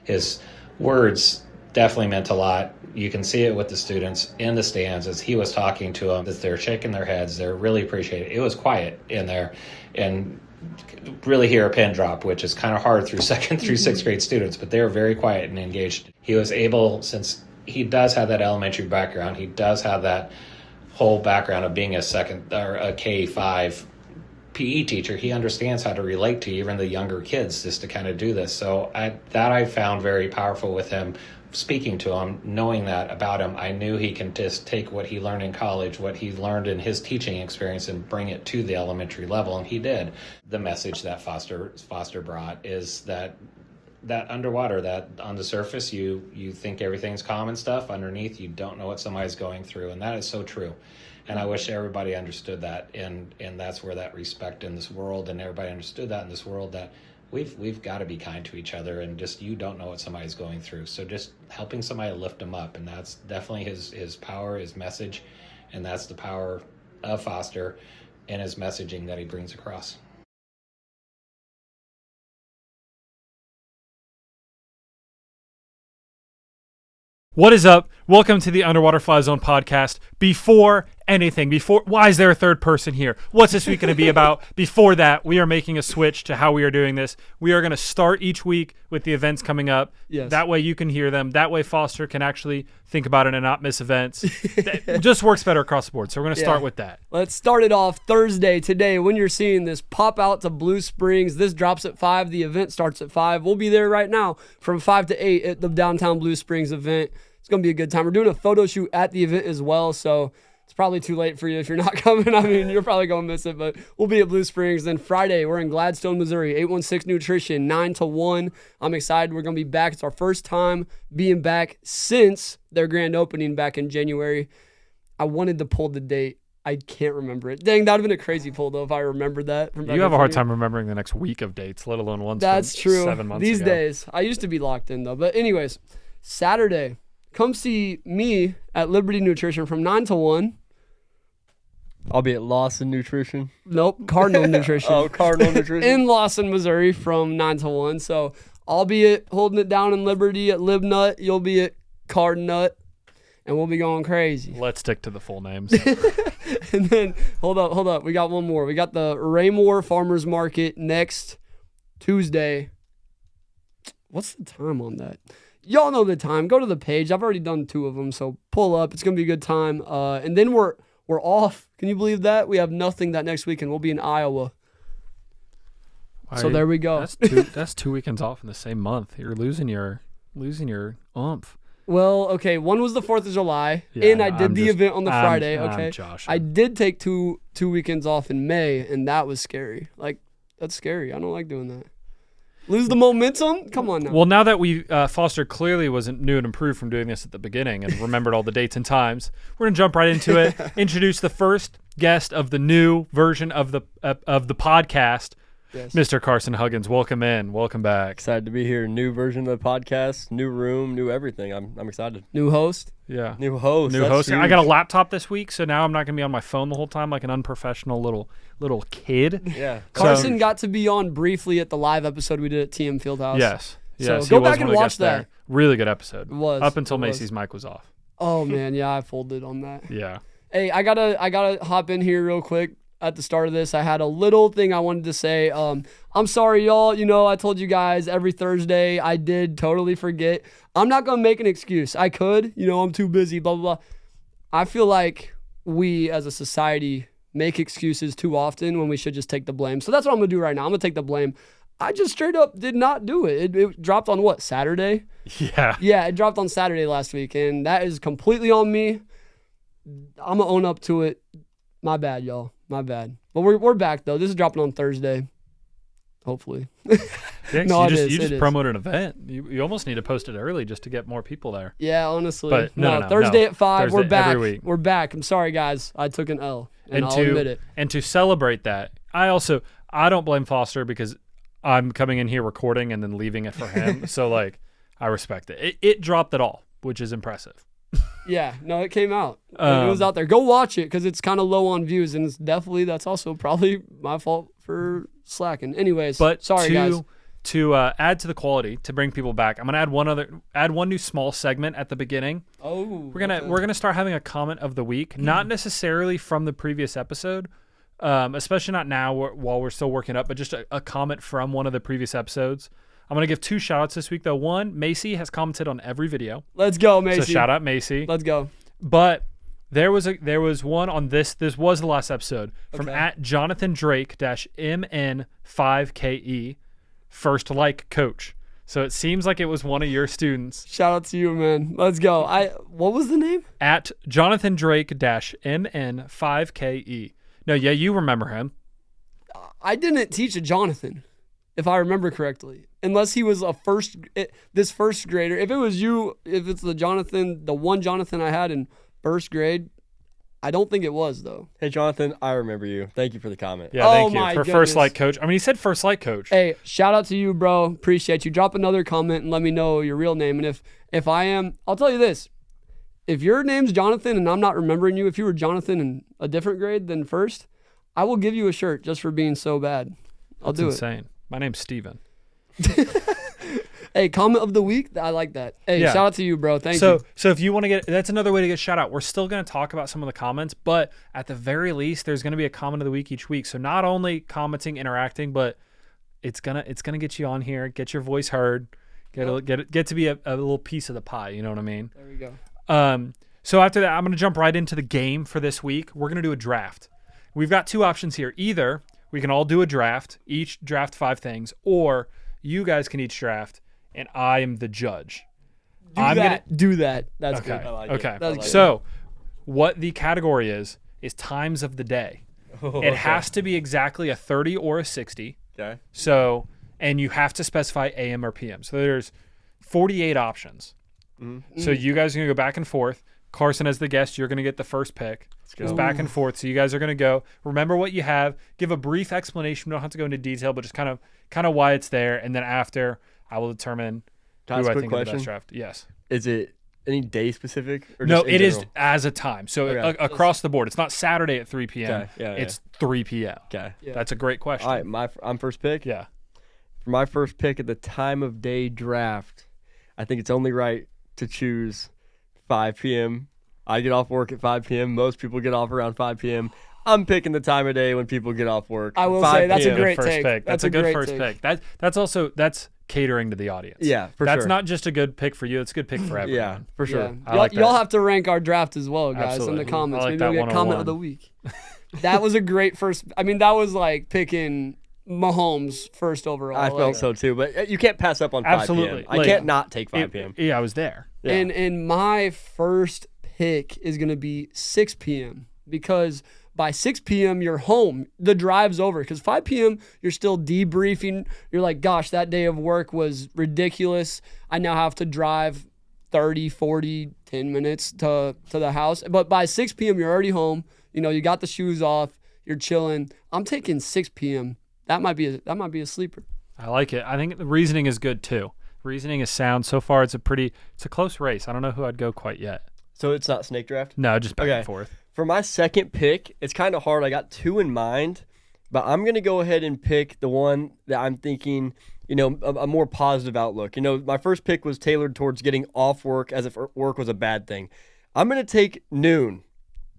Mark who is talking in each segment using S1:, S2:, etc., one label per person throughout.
S1: his words definitely meant a lot. You can see it with the students in the stands as he was talking to them, that they're shaking their heads. They're really appreciating it. It was quiet in there, and really hear a pin drop, which is kind of hard through second through sixth grade students, but they were very quiet and engaged. He was able, since he does have that elementary background, he does have that whole background of being a second or a K-5 PE teacher. He understands how to relate to even the younger kids just to kind of do this. So I found very powerful with him. Speaking to him, knowing that about him, I knew he can just take what he learned in college, what he learned in his teaching experience, and bring it to the elementary level, and he did. The message that Foster brought is that underwater, that on the surface you think everything's calm and stuff, underneath you don't know what somebody's going through, and that is so true. And I wish everybody understood that, and that's where that respect in this world, and everybody understood that in this world, that we've got to be kind to each other, and just, you don't know what somebody's going through. So just helping somebody lift them up, and that's definitely his power, his message, and that's the power of Foster and his messaging that he brings across.
S2: What is up? Welcome to the Underwater FlyZone podcast. Why is there a third person here? What's this week going to be about? Before that, we are making a switch to how we are doing this. We are going to start each week with the events coming up.
S3: Yes.
S2: That way you can hear them. That way Foster can actually think about it and not miss events. It just works better across the board. So we're going to start with that.
S3: Let's start it off Thursday. Today, when you're seeing this, pop out to Blue Springs. This drops at 5. The event starts at 5. We'll be there right now from 5 to 8 at the downtown Blue Springs event. It's going to be a good time. We're doing a photo shoot at the event as well, so it's probably too late for you if you're not coming. I mean, you're probably going to miss it, but we'll be at Blue Springs. Then Friday, we're in Gladstone, Missouri, 816 Nutrition, 9 to 1. I'm excited. We're going to be back. It's our first time being back since their grand opening back in January. I wanted to pull the date. I can't remember it. Dang, that would have been a crazy pull, though, if I remembered that.
S2: You have a hard time remembering the next week of dates, let alone ones
S3: That's
S2: from
S3: true.
S2: 7 months
S3: These
S2: ago.
S3: days. I used to be locked in, though. But anyways, Saturday, come see me at Liberty Nutrition from 9 to 1.
S4: I'll be at Lawson Nutrition.
S3: Nope, Cardinal Nutrition.
S4: Oh, Cardinal Nutrition.
S3: In Lawson, Missouri from 9 to 1. So I'll be at holding it down in Liberty at Libnut. You'll be at Cardinut. And we'll be going crazy.
S2: Let's stick to the full names.
S3: And then, hold up. We got one more. We got the Raymore Farmers Market next Tuesday. What's the time on that? Y'all know the time. Go to the page. I've already done 2 of them, so pull up. It's going to be a good time. And then we're off. Can you believe that? We have nothing that next weekend. We'll be in Iowa. So there we go.
S2: That's 2 weekends off in the same month. You're losing your oomph.
S3: Well, okay, one was the 4th of July, and I did the event on the Friday, okay? I did take two weekends off in May, and that was scary. Like, that's scary. I don't like doing that. Lose the momentum? Come on now.
S2: Well, now that Foster clearly wasn't new and improved from doing this at the beginning and remembered all the dates and times, we're going to jump right into it, introduce the first guest of the new version of the podcast. Yes. Mr. Carson Huggins, welcome in. Welcome back.
S4: Excited to be here. New version of the podcast, new room, new everything. I'm excited.
S3: New host?
S2: Yeah.
S4: New host.
S2: I got a laptop this week, so now I'm not going to be on my phone the whole time like an unprofessional little kid.
S4: Yeah.
S3: Carson got to be on briefly at the live episode we did at TM Fieldhouse.
S2: Yes.
S3: So go back and watch that.
S2: There. Really good episode.
S3: It was.
S2: Up until Macy's mic was off.
S3: Oh, man. Yeah, I folded on that.
S2: Yeah.
S3: Hey, I gotta hop in here real quick. At the start of this, I had a little thing I wanted to say. I'm sorry, y'all. You know, I told you guys every Thursday. I did totally forget. I'm not going to make an excuse. I could. You know, I'm too busy, blah, blah, blah. I feel like we as a society make excuses too often when we should just take the blame. So that's what I'm going to do right now. I'm going to take the blame. I just straight up did not do it. It dropped on what, Saturday?
S2: Yeah.
S3: Yeah, it dropped on Saturday last week, and that is completely on me. I'm going to own up to it. My bad, y'all. My bad. But we're back, though. This is dropping on Thursday. Hopefully.
S2: No, you just promote an event. You almost need to post it early just to get more people there.
S3: Yeah, honestly.
S2: But no,
S3: Thursday at 5.
S2: Thursday,
S3: we're back.
S2: every week.
S3: We're back. I'm sorry, guys. I took an L, and I'll admit it.
S2: And to celebrate that, I don't blame Foster because I'm coming in here recording and then leaving it for him. So, I respect it. It dropped it all, which is impressive.
S3: Yeah, no, it came out. It was out there. Go watch it because it's kind of low on views, and that's also probably my fault for slacking. Anyways,
S2: but
S3: sorry, guys.
S2: to add to the quality, to bring people back, I'm gonna add one new small segment at the beginning.
S3: Oh,
S2: We're gonna start having a comment of the week, not necessarily from the previous episode, especially not now while we're still working up, but just a comment from one of the previous episodes. I'm gonna give 2 shout outs this week though. One, Macy has commented on every video.
S3: Let's go, Macy.
S2: So shout out Macy.
S3: Let's go.
S2: But there was one on this was the last episode from at Jonathan Drake -MN5KE, first like coach. So it seems like it was one of your students.
S3: Shout out to you, man. Let's go. What was the name?
S2: At Jonathan Drake -MN5KE. No, yeah, you remember him.
S3: I didn't teach a Jonathan, if I remember correctly, unless he was this first grader. If it was you, if it's the one Jonathan I had in first grade, I don't think it was though.
S4: Hey, Jonathan, I remember you. Thank you for the comment.
S2: Yeah, thank you
S3: my
S2: for
S3: goodness.
S2: first like coach. I mean, he said first like coach.
S3: Hey, shout out to you, bro. Appreciate you. Drop another comment and let me know your real name. And if I am, I'll tell you this. If your name's Jonathan and I'm not remembering you, if you were Jonathan in a different grade than first, I will give you a shirt just for being so bad. I'll do
S2: insane. My name's Steven.
S3: Hey, comment of the week. I like that. Hey,
S2: Yeah.
S3: shout out to you, bro. Thank you.
S2: So if you want to that's another way to get shout out. We're still going to talk about some of the comments, but at the very least, there's going to be a comment of the week each week. So not only commenting, interacting, but it's gonna get you on here, get your voice heard, get to be a little piece of the pie. You know what I mean?
S3: There we go.
S2: So after that, I'm going to jump right into the game for this week. We're going to do a draft. We've got 2 options here. Either we can all do a draft, each draft 5 things, or you guys can each draft, and I am the judge.
S3: Do that. That's
S2: Okay.
S3: good.
S4: I like
S2: Okay.
S4: it.
S3: That's good.
S2: So what the category is times of the day. It has to be exactly a 30 or a 60.
S4: Okay.
S2: So, and you have to specify AM or PM. So there's 48 options. So you guys are going to go back and forth. Carson, as the guest, you're going to get the first pick. It's back and forth. So you guys are going to go. Remember what you have. Give a brief explanation. We don't have to go into detail, but just kind of why it's there. And then after, I will determine
S4: Can I
S2: who
S4: ask
S2: I
S4: a quick
S2: think is the
S4: question?
S2: best draft. Yes.
S4: Is it any day specific? Or
S2: No,
S4: just in
S2: it is
S4: general?
S2: as a time. So
S4: Okay.
S2: across the board. It's not Saturday at 3 p.m.
S4: Okay. Yeah,
S2: It's 3 p.m.
S4: Okay.
S3: Yeah.
S2: That's a great question.
S4: All right. I'm first pick.
S2: Yeah.
S4: For my first pick at the time of day draft, I think it's only right to choose 5 p.m. I get off work at 5 p.m. Most people get off around 5 p.m. I'm picking the time of day when people get off work.
S3: I will
S4: 5
S3: say that's a
S4: p.m.
S3: great
S2: first
S3: take.
S2: pick. That's a good first pick. That's catering to the audience.
S4: Yeah, for
S2: That's
S4: sure.
S2: not just a good pick for you. It's a good pick for everyone.
S4: Yeah, for sure.
S3: Yeah.
S2: I like
S3: Y'all
S2: that.
S3: have to rank our draft as well, guys,
S2: Absolutely.
S3: in the comments.
S2: I like
S3: Maybe we'll
S2: that
S3: get comment
S2: 101.
S3: of the week. That was a great first. I mean, that was like picking Mahomes first overall.
S4: I felt so too, but you can't pass up on 5
S2: Absolutely.
S4: p.m. I
S2: Like,
S4: can't not take 5 p.m.
S2: Yeah, I was there.
S4: Yeah.
S3: And my first pick is going to be 6 p.m. because by 6 p.m. you're home. The drive's over because 5 p.m. you're still debriefing. You're like, gosh, that day of work was ridiculous. I now have to drive 30, 40, 10 minutes to the house. But by 6 p.m. you're already home. You know, you got the shoes off. You're chilling. I'm taking 6 p.m. That might be a sleeper.
S2: I like it. I think the reasoning is good too. Reasoning is sound. So far, it's a close race. I don't know who I'd go quite yet.
S4: So it's not snake draft?
S2: No, just back
S4: Okay.
S2: and forth.
S4: For my second pick, it's kind of hard. I got 2 in mind, but I'm going to go ahead and pick the one that I'm thinking, you know, a more positive outlook. You know, my first pick was tailored towards getting off work as if work was a bad thing. I'm going to take noon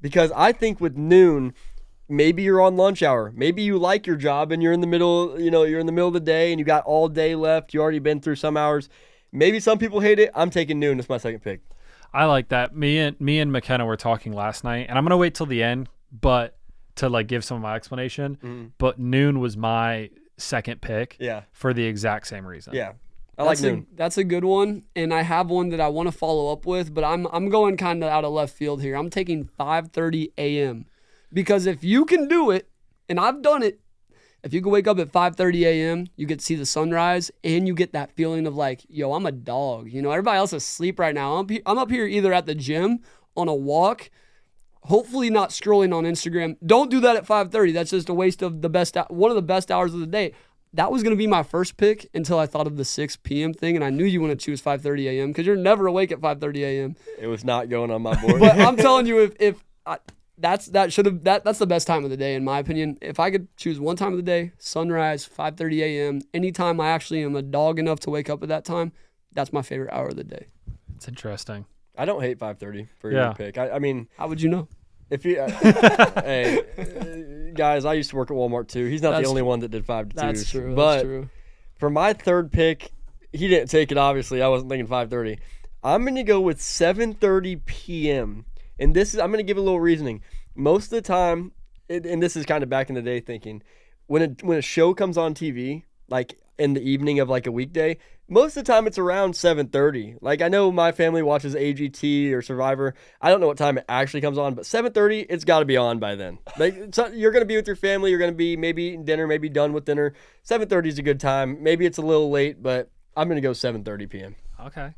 S4: because I think with noon, maybe you're on lunch hour. Maybe you like your job and you're in the middle, you're in the middle of the day and you got all day left. You already been through some hours. Maybe some people hate it. I'm taking noon as my second pick.
S2: I like that. Me and McKenna were talking last night, and I'm gonna wait till the end, but to like give some of my explanation. But noon was my second pick.
S4: Yeah.
S2: For the exact same reason.
S4: Yeah. I like noon.
S3: That's a good one, and I have one that I want to follow up with, but I'm going kind of out of left field here. I'm taking 5:30 a.m. because if you can do it, and I've done it, if you can wake up at 5:30 a.m., you get to see the sunrise, and you get that feeling of like, yo, I'm a dog. You know, everybody else is asleep right now. I'm up here either at the gym, on a walk, hopefully not scrolling on Instagram. Don't do that at 5:30. That's just a waste of one of the best hours of the day. That was going to be my first pick until I thought of the 6 p.m. thing, and I knew you want to choose 5:30 a.m. because you're never awake at 5:30 a.m.
S4: It was not going on my board.
S3: But I'm telling you, if that's the best time of the day in my opinion. If I could choose one time of the day, sunrise, 5:30 a.m. Anytime I actually am a dog enough to wake up at that time, that's my favorite hour of the day.
S2: It's interesting.
S4: I don't hate 5:30 for
S2: Yeah.
S4: your pick. I mean,
S3: How would you know?
S4: if you, hey, guys, I used to work at Walmart too. He's not
S3: That's
S4: the only one that did 5 to 2s.
S3: That's true.
S4: But
S3: That's true.
S4: for my third pick, he didn't take it. Obviously, I wasn't thinking 5:30. I'm gonna go with 7:30 p.m. And I'm gonna give a little reasoning. Most of the time, and this is kind of back in the day thinking, when a show comes on TV, like in the evening of like a weekday, most of the time it's around 7:30. Like I know my family watches AGT or Survivor. I don't know what time it actually comes on, but 7:30, it's got to be on by then. Like you're gonna be with your family, you're gonna be maybe eating dinner, maybe done with dinner. 7:30 is a good time. Maybe it's a little late, but I'm gonna go 7:30 p.m.
S2: Okay.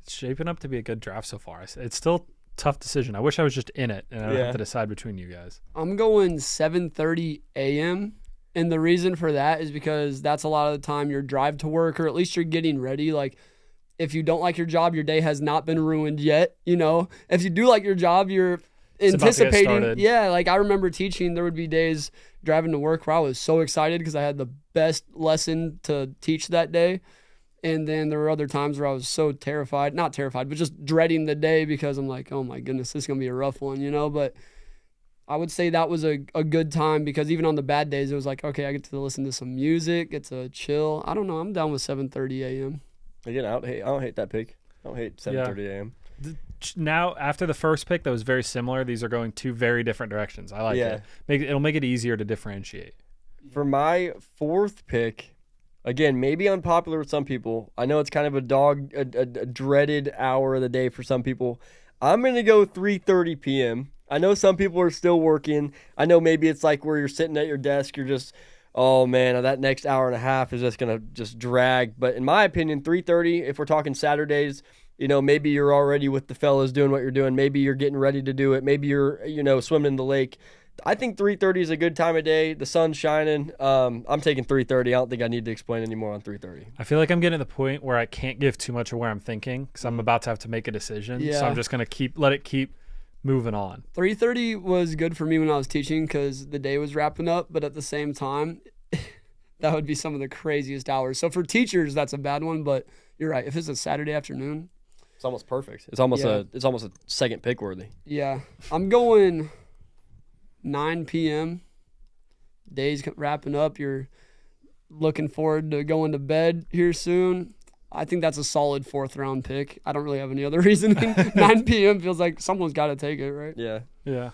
S2: It's shaping up to be a good draft so far. It's still a tough decision. I wish I was just in it and I don't
S4: Yeah.
S2: have to decide between you guys.
S3: I'm going 7:30 a.m. And the reason for that is because that's a lot of the time your drive to work, or at least you're getting ready. Like, if you don't like your job, your day has not been ruined yet. You know, if you do like your job, you're
S2: It's about to get
S3: anticipating.
S2: started.
S3: Yeah, like I remember teaching, there would be days driving to work where I was so excited because I had the best lesson to teach that day. And then there were other times where I was so terrified, not terrified, but just dreading the day because I'm like, oh my goodness, this is going to be a rough one, you know? But I would say that was a good time because even on the bad days, it was like, okay, I get to listen to some music, get to chill. I don't know. I'm down with 7:30 a.m.
S4: Again, I don't hate that pick. I don't hate 7:30 a.m.
S2: Now, after the first pick that was very similar, these are going two very different directions. I like
S4: Yeah.
S2: it. It'll make it easier to differentiate.
S4: For my fourth pick, again, maybe unpopular with some people. I know it's kind of a dreaded hour of the day for some people. I'm going to go 3:30 p.m. I know some people are still working. I know maybe it's like where you're sitting at your desk, you're just, oh man, that next hour and a half is just going to just drag. But in my opinion, 3:30, if we're talking Saturdays, you know, maybe you're already with the fellas doing what you're doing. Maybe you're getting ready to do it. Maybe you're, you know, swimming in the lake. I think 3:30 is a good time of day. The sun's shining. I'm taking 3:30. I don't think I need to explain anymore on 3:30.
S2: I feel like I'm getting to the point where I can't give too much of where I'm thinking because I'm about to have to make a decision. So
S3: Yeah.
S2: I'm just going to let it keep moving on.
S3: 3:30 was good for me when I was teaching because the day was wrapping up, but at the same time, that would be some of the craziest hours. So for teachers, that's a bad one, but you're right. If it's a Saturday afternoon,
S4: It's almost perfect. It's almost
S3: Yeah.
S4: a second pick worthy.
S3: yeah. I'm going 9 p.m. Day's wrapping up. You're looking forward to going to bed here soon. I think that's a solid fourth round pick. I don't really have any other reasoning. 9 p.m. feels like someone's got to take it, right?
S4: Yeah.
S2: Yeah.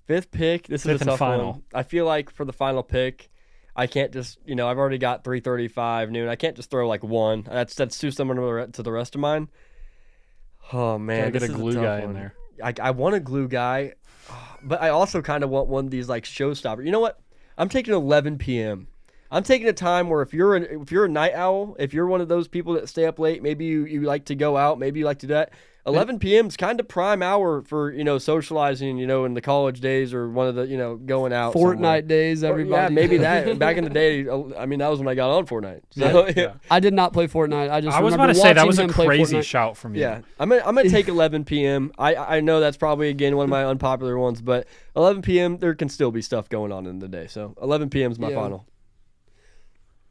S4: Fifth pick. This
S2: Fifth
S4: is a
S2: and
S4: tough
S2: final.
S4: one. I feel like for the final pick, I can't just, you know, I've already got 3:35 noon. I can't just throw like one. That's too similar to the rest of mine. Oh man,
S2: Gotta get
S4: this
S2: a
S4: is
S2: glue
S4: tough
S2: guy in
S4: one.
S2: there.
S4: I want a glue guy, but I also kind of want one of these like showstopper. You know what? I'm taking 11 p.m. I'm taking a time where if you're a night owl, if you're one of those people that stay up late, maybe you like to go out, maybe you like to do that. 11 p.m. is kind of prime hour for, you know, socializing, you know, in the college days or one of the, you know, going out.
S3: Fortnite
S4: somewhere.
S3: days,
S4: Or,
S3: everybody.
S4: yeah, maybe that. Back in the day, I mean, that was when I got on Fortnite. So,
S2: Yeah.
S3: I did not play Fortnite. I
S2: was about
S3: remember
S2: to say that
S3: watching
S2: was a
S3: him play
S2: crazy
S3: Fortnite.
S2: shout from you.
S4: yeah. I'm gonna take 11 p.m. I know that's probably again one of my unpopular ones, but 11 p.m. there can still be stuff going on in the day. So 11 p.m. is my
S3: Yeah.
S4: final.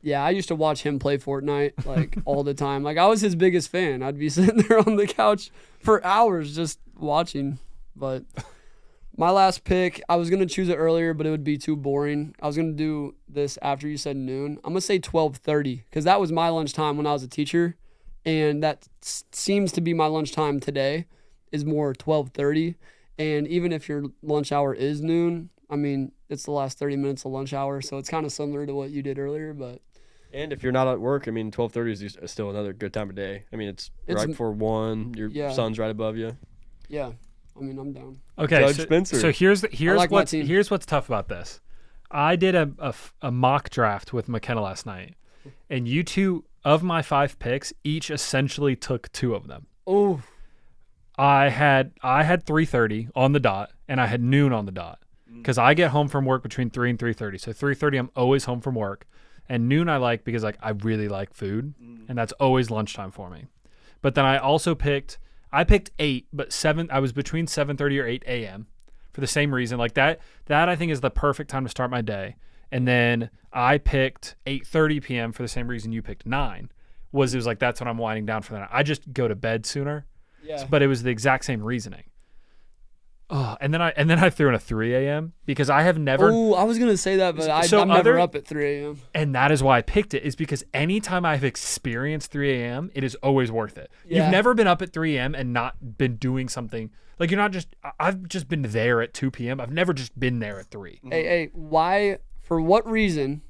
S3: Yeah, I used to watch him play Fortnite like all the time. Like I was his biggest fan. I'd be sitting there on the couch for hours just watching. But my last pick, I was gonna choose it earlier, but it would be too boring. I was gonna do this after you said noon. I'm gonna say 12:30 because that was my lunchtime when I was a teacher, and that seems to be my lunchtime today. Is more 12:30, and even if your lunch hour is noon, I mean it's the last 30 minutes of lunch hour, so it's kind of similar to what you did earlier, but.
S4: And if you're not at work, I mean, 12:30 is still another good time of day. I mean, it's right before 1. Your
S3: Yeah.
S4: sun's right above you.
S3: Yeah, I mean, I'm down.
S2: Okay,
S4: Judge
S2: so,
S4: Spencer.
S2: so here's
S3: like my team.
S2: here's what's tough about this. I did a mock draft with McKenna last night, and you two of my 5 picks each essentially took 2 of them.
S3: Oh,
S2: I had 3:30 on the dot, and I had noon on the dot because I get home from work between 3 and 3:30. So 3:30, I'm always home from work, and noon I like because like I really like food, and that's always lunchtime for me. But then I also picked 8, but 7. I was between 7:30 or 8 a.m. for the same reason. Like that I think is the perfect time to start my day. And then I picked 8:30 p.m. for the same reason you picked 9. It was like that's when I'm winding down for the night. I just go to bed sooner.
S3: Yeah.
S2: But it was the exact same reasoning. Oh, and then I threw in a 3 a.m. because I have never.
S3: Oh, I was gonna say that, but I'm never up at 3 a.m.
S2: And that is why I picked it, is because anytime I've experienced 3 a.m., it is always worth it.
S3: Yeah.
S2: You've never been up at 3 a.m. and not been doing something. Like, you're not just, I've just been there at 2 p.m. I've never just been there at 3.
S3: Hey, why, for what reason,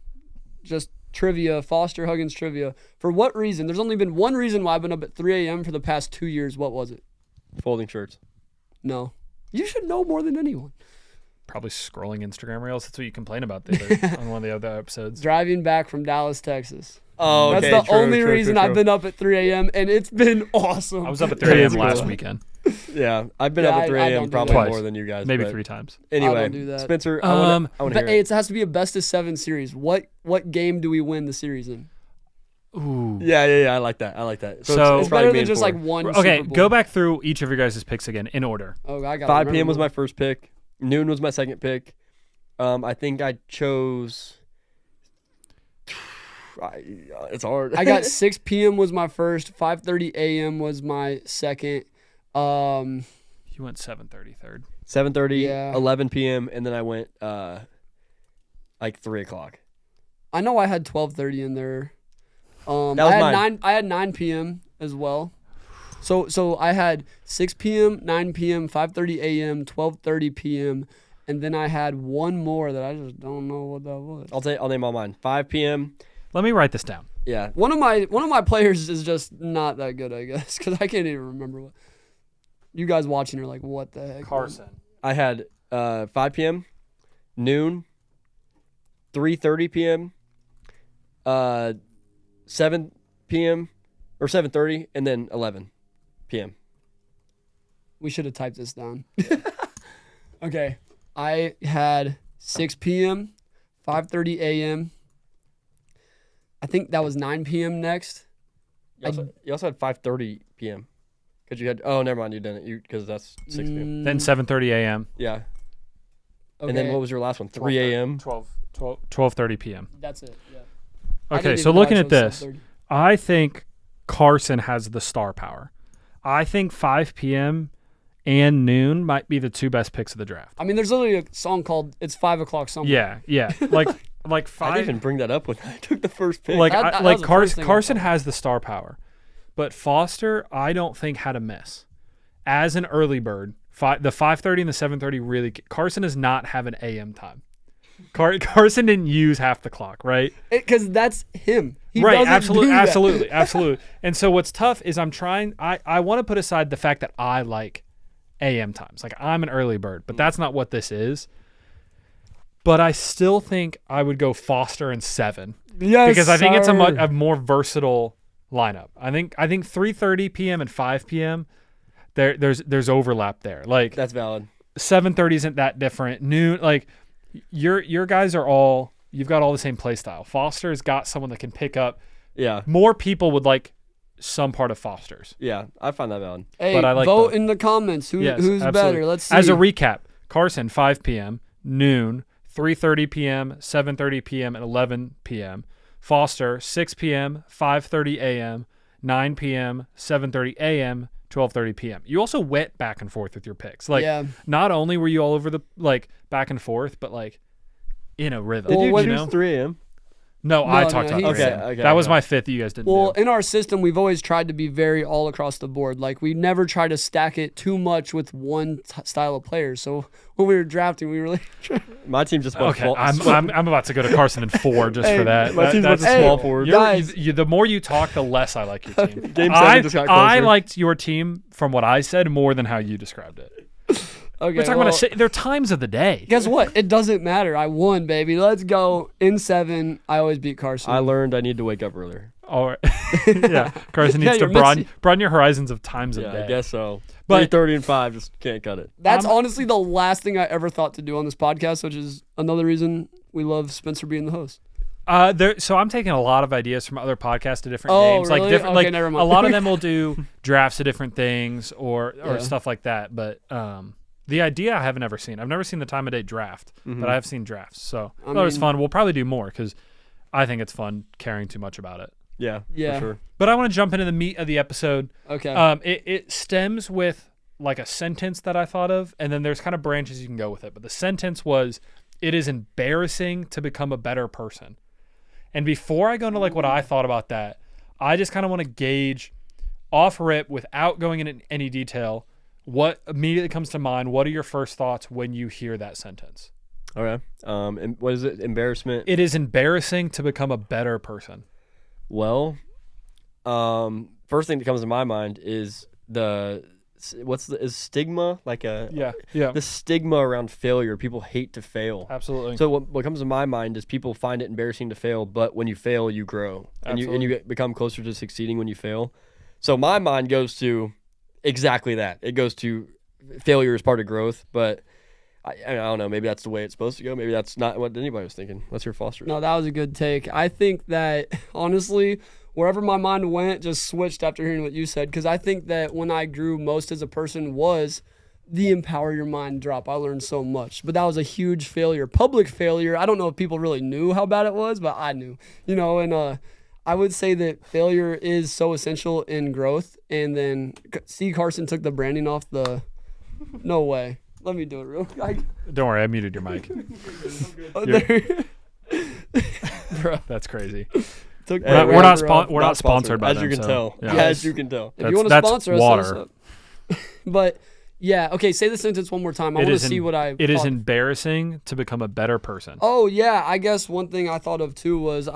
S3: just trivia, Foster Huggins trivia, for what reason, there's only been one reason why I've been up at 3 a.m. for the past 2 years. What was it?
S4: Folding shirts.
S3: No. You should know more than anyone.
S2: Probably scrolling Instagram reels. That's what you complain about on one of the other episodes.
S3: Driving back from Dallas, Texas.
S4: Oh,
S3: That's
S4: okay,
S3: the only reason I've been up at 3 a.m. and it's been awesome.
S2: I was up at 3 a.m. last weekend.
S4: Yeah, I've been up at 3 a.m. probably
S2: Twice.
S4: more than you guys.
S2: Maybe
S4: but
S2: 3 times.
S4: Anyway,
S3: I don't do that.
S4: Spencer, I want to hear
S3: It has to be a best of 7 series. What game do we win the series in?
S2: Ooh.
S4: Yeah, I like that.
S2: So
S3: It's
S4: probably
S3: better
S4: me
S3: than
S4: and
S3: just
S4: 4.
S3: like one.
S2: Okay,
S3: Super Bowl.
S2: go back through each of your guys' picks again in order.
S3: Oh, I got
S4: 5 p.m. was my first pick. Noon was my second pick. I think I chose. It's hard.
S3: I got 6 p.m. was my first. 5:30 a.m. was my second.
S2: You went 7:30 third.
S4: 7:30,
S3: Yeah.
S4: 11 p.m. and then I went like 3 o'clock.
S3: I know I had 12:30 in there.
S4: That was mine.
S3: I had 9 p.m. as well. So I had 6 p.m., 9 p.m., 5:30 a.m., 12:30 p.m., and then I had one more that I just don't know what that was.
S4: I'll name all mine. 5 p.m.
S2: Let me write this down.
S4: Yeah.
S3: One of my players is just not that good, I guess, because I can't even remember what. You guys watching are like, what the heck?
S2: Carson.
S4: I had 5 p.m., noon, 3:30 p.m., 7 p.m. or 7:30, and then 11 p.m.
S3: We should have typed this down. Okay. I had 6 p.m., 5:30 a.m. I think that was 9 p.m. next.
S4: You also had 5:30 p.m. Because you had, oh, never mind, you didn't. Because that's 6 p.m.
S2: Then 7:30 a.m.
S4: Yeah.
S3: Okay.
S4: And then what was your last one? 3 a.m.?
S2: 12:30 p.m.
S3: That's it. Yeah. I
S2: Okay,
S3: didn't
S2: so
S3: even
S2: looking
S3: realize
S2: at
S3: it was
S2: this,
S3: 7:30.
S2: I think Carson has the star power. I think 5 p.m. and noon might be the 2 best picks of the draft.
S3: I mean, there's literally a song called "It's 5 o'clock somewhere."
S2: Yeah. Like
S4: I
S2: 5.
S4: didn't even bring that up when I took the first pick.
S2: Like
S3: That was the first thing I
S2: Carson
S3: thought.
S2: has the star power, but Foster I don't think had a miss. As an early bird, the 5:30 and the 7:30 really. Carson does not have an AM time. Carson didn't use half the clock, right?
S3: Because that's him. He
S2: Right,
S3: doesn't do that.
S2: absolutely. And so what's tough is I want to put aside the fact that I like AM times. Like, I'm an early bird, but that's not what this is. But I still think I would go Foster and 7.
S3: Yes,
S2: because I think it's
S3: sir.
S2: a more versatile lineup. I think 3:30 p.m. and 5 p.m. there's overlap there. Like,
S4: That's valid.
S2: 7:30 isn't that different. Noon, like your guys are all, you've got all the same play style. Foster's got someone that can pick up.
S4: Yeah.
S2: More people would like some part of Foster's.
S4: Yeah, I find that valid.
S3: Hey,
S2: But I like
S3: vote
S2: both.
S3: in the comments.
S2: Yes,
S3: Who's
S2: absolutely.
S3: better? Let's see.
S2: As a recap, Carson 5 p.m., noon, 3:30 p.m., 7:30 p.m., and 11 p.m. Foster 6 p.m., 5:30 a.m., 9 p.m., 7:30 a.m., 12:30 p.m. You also went back and forth with your picks. Like,
S3: Yeah.
S2: not only were you all over the back and forth, but in a rhythm.
S4: Did you
S2: you
S4: choose
S2: know?
S4: 3 a.m.?
S2: No, I talked
S3: no,
S2: about
S3: he-
S2: 3
S4: Okay,
S2: That was
S4: okay.
S2: my 5th that you guys didn't
S3: Well,
S2: do.
S3: in our system, we've always tried to be very all across the board. Like, we never try to stack it too much with one style of players. So when we were drafting, we really.
S4: My team just went
S2: Okay, I'm about to go to Carson in 4 just
S3: Hey,
S2: for that.
S4: my team's about
S2: That's
S4: to small
S3: Hey,
S4: forward.
S3: guys.
S2: The more you talk, the less I like your team.
S4: Game 7 just got closer.
S2: I liked your team from what I said more than how you described it.
S3: Okay,
S2: We're talking about there are times of the day.
S3: Guess what? It doesn't matter. I won, baby. Let's go. In 7, I always beat Carson.
S4: I learned I need to wake up earlier.
S2: Or yeah, Carson needs
S3: Yeah,
S2: to
S3: you're
S2: broaden your horizons of times of
S4: Yeah,
S2: day.
S4: I guess so.
S2: But-
S4: 3:30 and 5 just can't cut it.
S3: That's honestly the last thing I ever thought to do on this podcast, which is another reason we love Spencer being the host.
S2: So I'm taking a lot of ideas from other podcasts to different
S3: Oh,
S2: names,
S3: really?
S2: like different,
S3: Okay,
S2: like
S3: never
S2: a
S3: mind.
S2: lot of them will do drafts to different things or
S3: Yeah.
S2: stuff like that. But The idea I haven't ever seen. I've never seen the time of day draft, but I have seen drafts. So
S3: I
S2: it was
S3: mean-
S2: fun. We'll probably do more because I think it's fun caring too much about it.
S4: Yeah,
S3: Yeah.
S4: for sure.
S2: But I want to jump into the meat of the episode.
S3: Okay.
S2: It stems with like a sentence that I thought of, and then there's kind of branches you can go with it. But the sentence was, "It is embarrassing to become a better person." And before I go into like what I thought about that, I just kind of want to gauge off rip without going into any detail what immediately comes to mind. What are your first thoughts when you hear that sentence?
S4: Okay. And what is it? Embarrassment.
S2: It is embarrassing to become a better person.
S4: Well, first thing that comes to my mind is is stigma, like
S2: Yeah.
S4: the stigma around failure. People hate to fail.
S2: Absolutely.
S4: So what comes to my mind is people find it embarrassing to fail, but when you fail, you grow, and you become closer to succeeding when you fail. So my mind goes to exactly that. It goes to failure is part of growth, but I don't know. Maybe that's the way it's supposed to go. Maybe that's not what anybody was thinking. What's your Foster?
S3: No, that was a good take. I think that, honestly, wherever my mind went just switched after hearing what you said, because I think that when I grew most as a person was the Empower Your Mind drop. I learned so much, but that was a huge failure. Public failure. I don't know if people really knew how bad it was, but I knew, and I would say that failure is so essential in growth. And then see, Carson took the branding off the, no way. Let me do it real quick.
S2: Don't worry, I muted your mic.
S3: Bro,
S2: That's crazy.
S3: took
S2: We're not,
S3: the
S2: we're not,
S3: brand off.
S2: we're not sponsored by
S4: as
S2: them.
S4: you can
S2: so,
S4: tell.
S2: yeah.
S4: As you can tell.
S3: If you want to
S2: That's
S3: sponsor us,
S2: water.
S3: hit us up. But yeah, okay. Say the sentence one more time. I want to see what I.
S2: It is
S3: thought.
S2: embarrassing to become a better person.
S3: Oh yeah, I guess one thing I thought of too was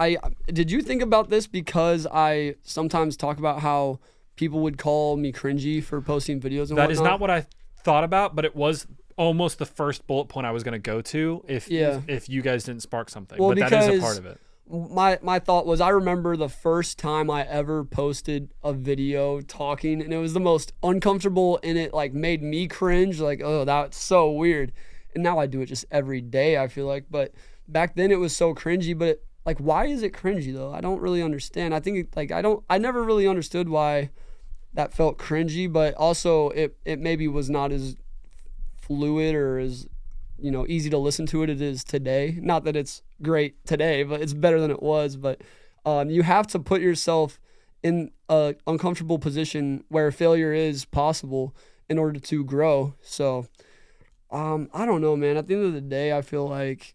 S3: did you think about this, because I sometimes talk about how people would call me cringy for posting videos and
S2: That is
S3: whatnot?
S2: not what I thought about, but it was almost the first bullet point I was going to go to if you guys didn't spark something.
S3: Well,
S2: but that is a
S3: because
S2: part of it.
S3: My thought was, I remember the first time I ever posted a video talking, and it was the most uncomfortable, and it like made me cringe, like, oh, that's so weird. And now I do it just every day, I feel like. But back then it was so cringy. But like, why is it cringy though? I don't really understand. I think I never really understood why that felt cringy, but also it maybe was not as fluid or as easy to listen to it is today. Not that it's great today, but it's better than it was. But you have to put yourself in a uncomfortable position where failure is possible in order to grow. So I don't know, man. At the end of the day, I feel like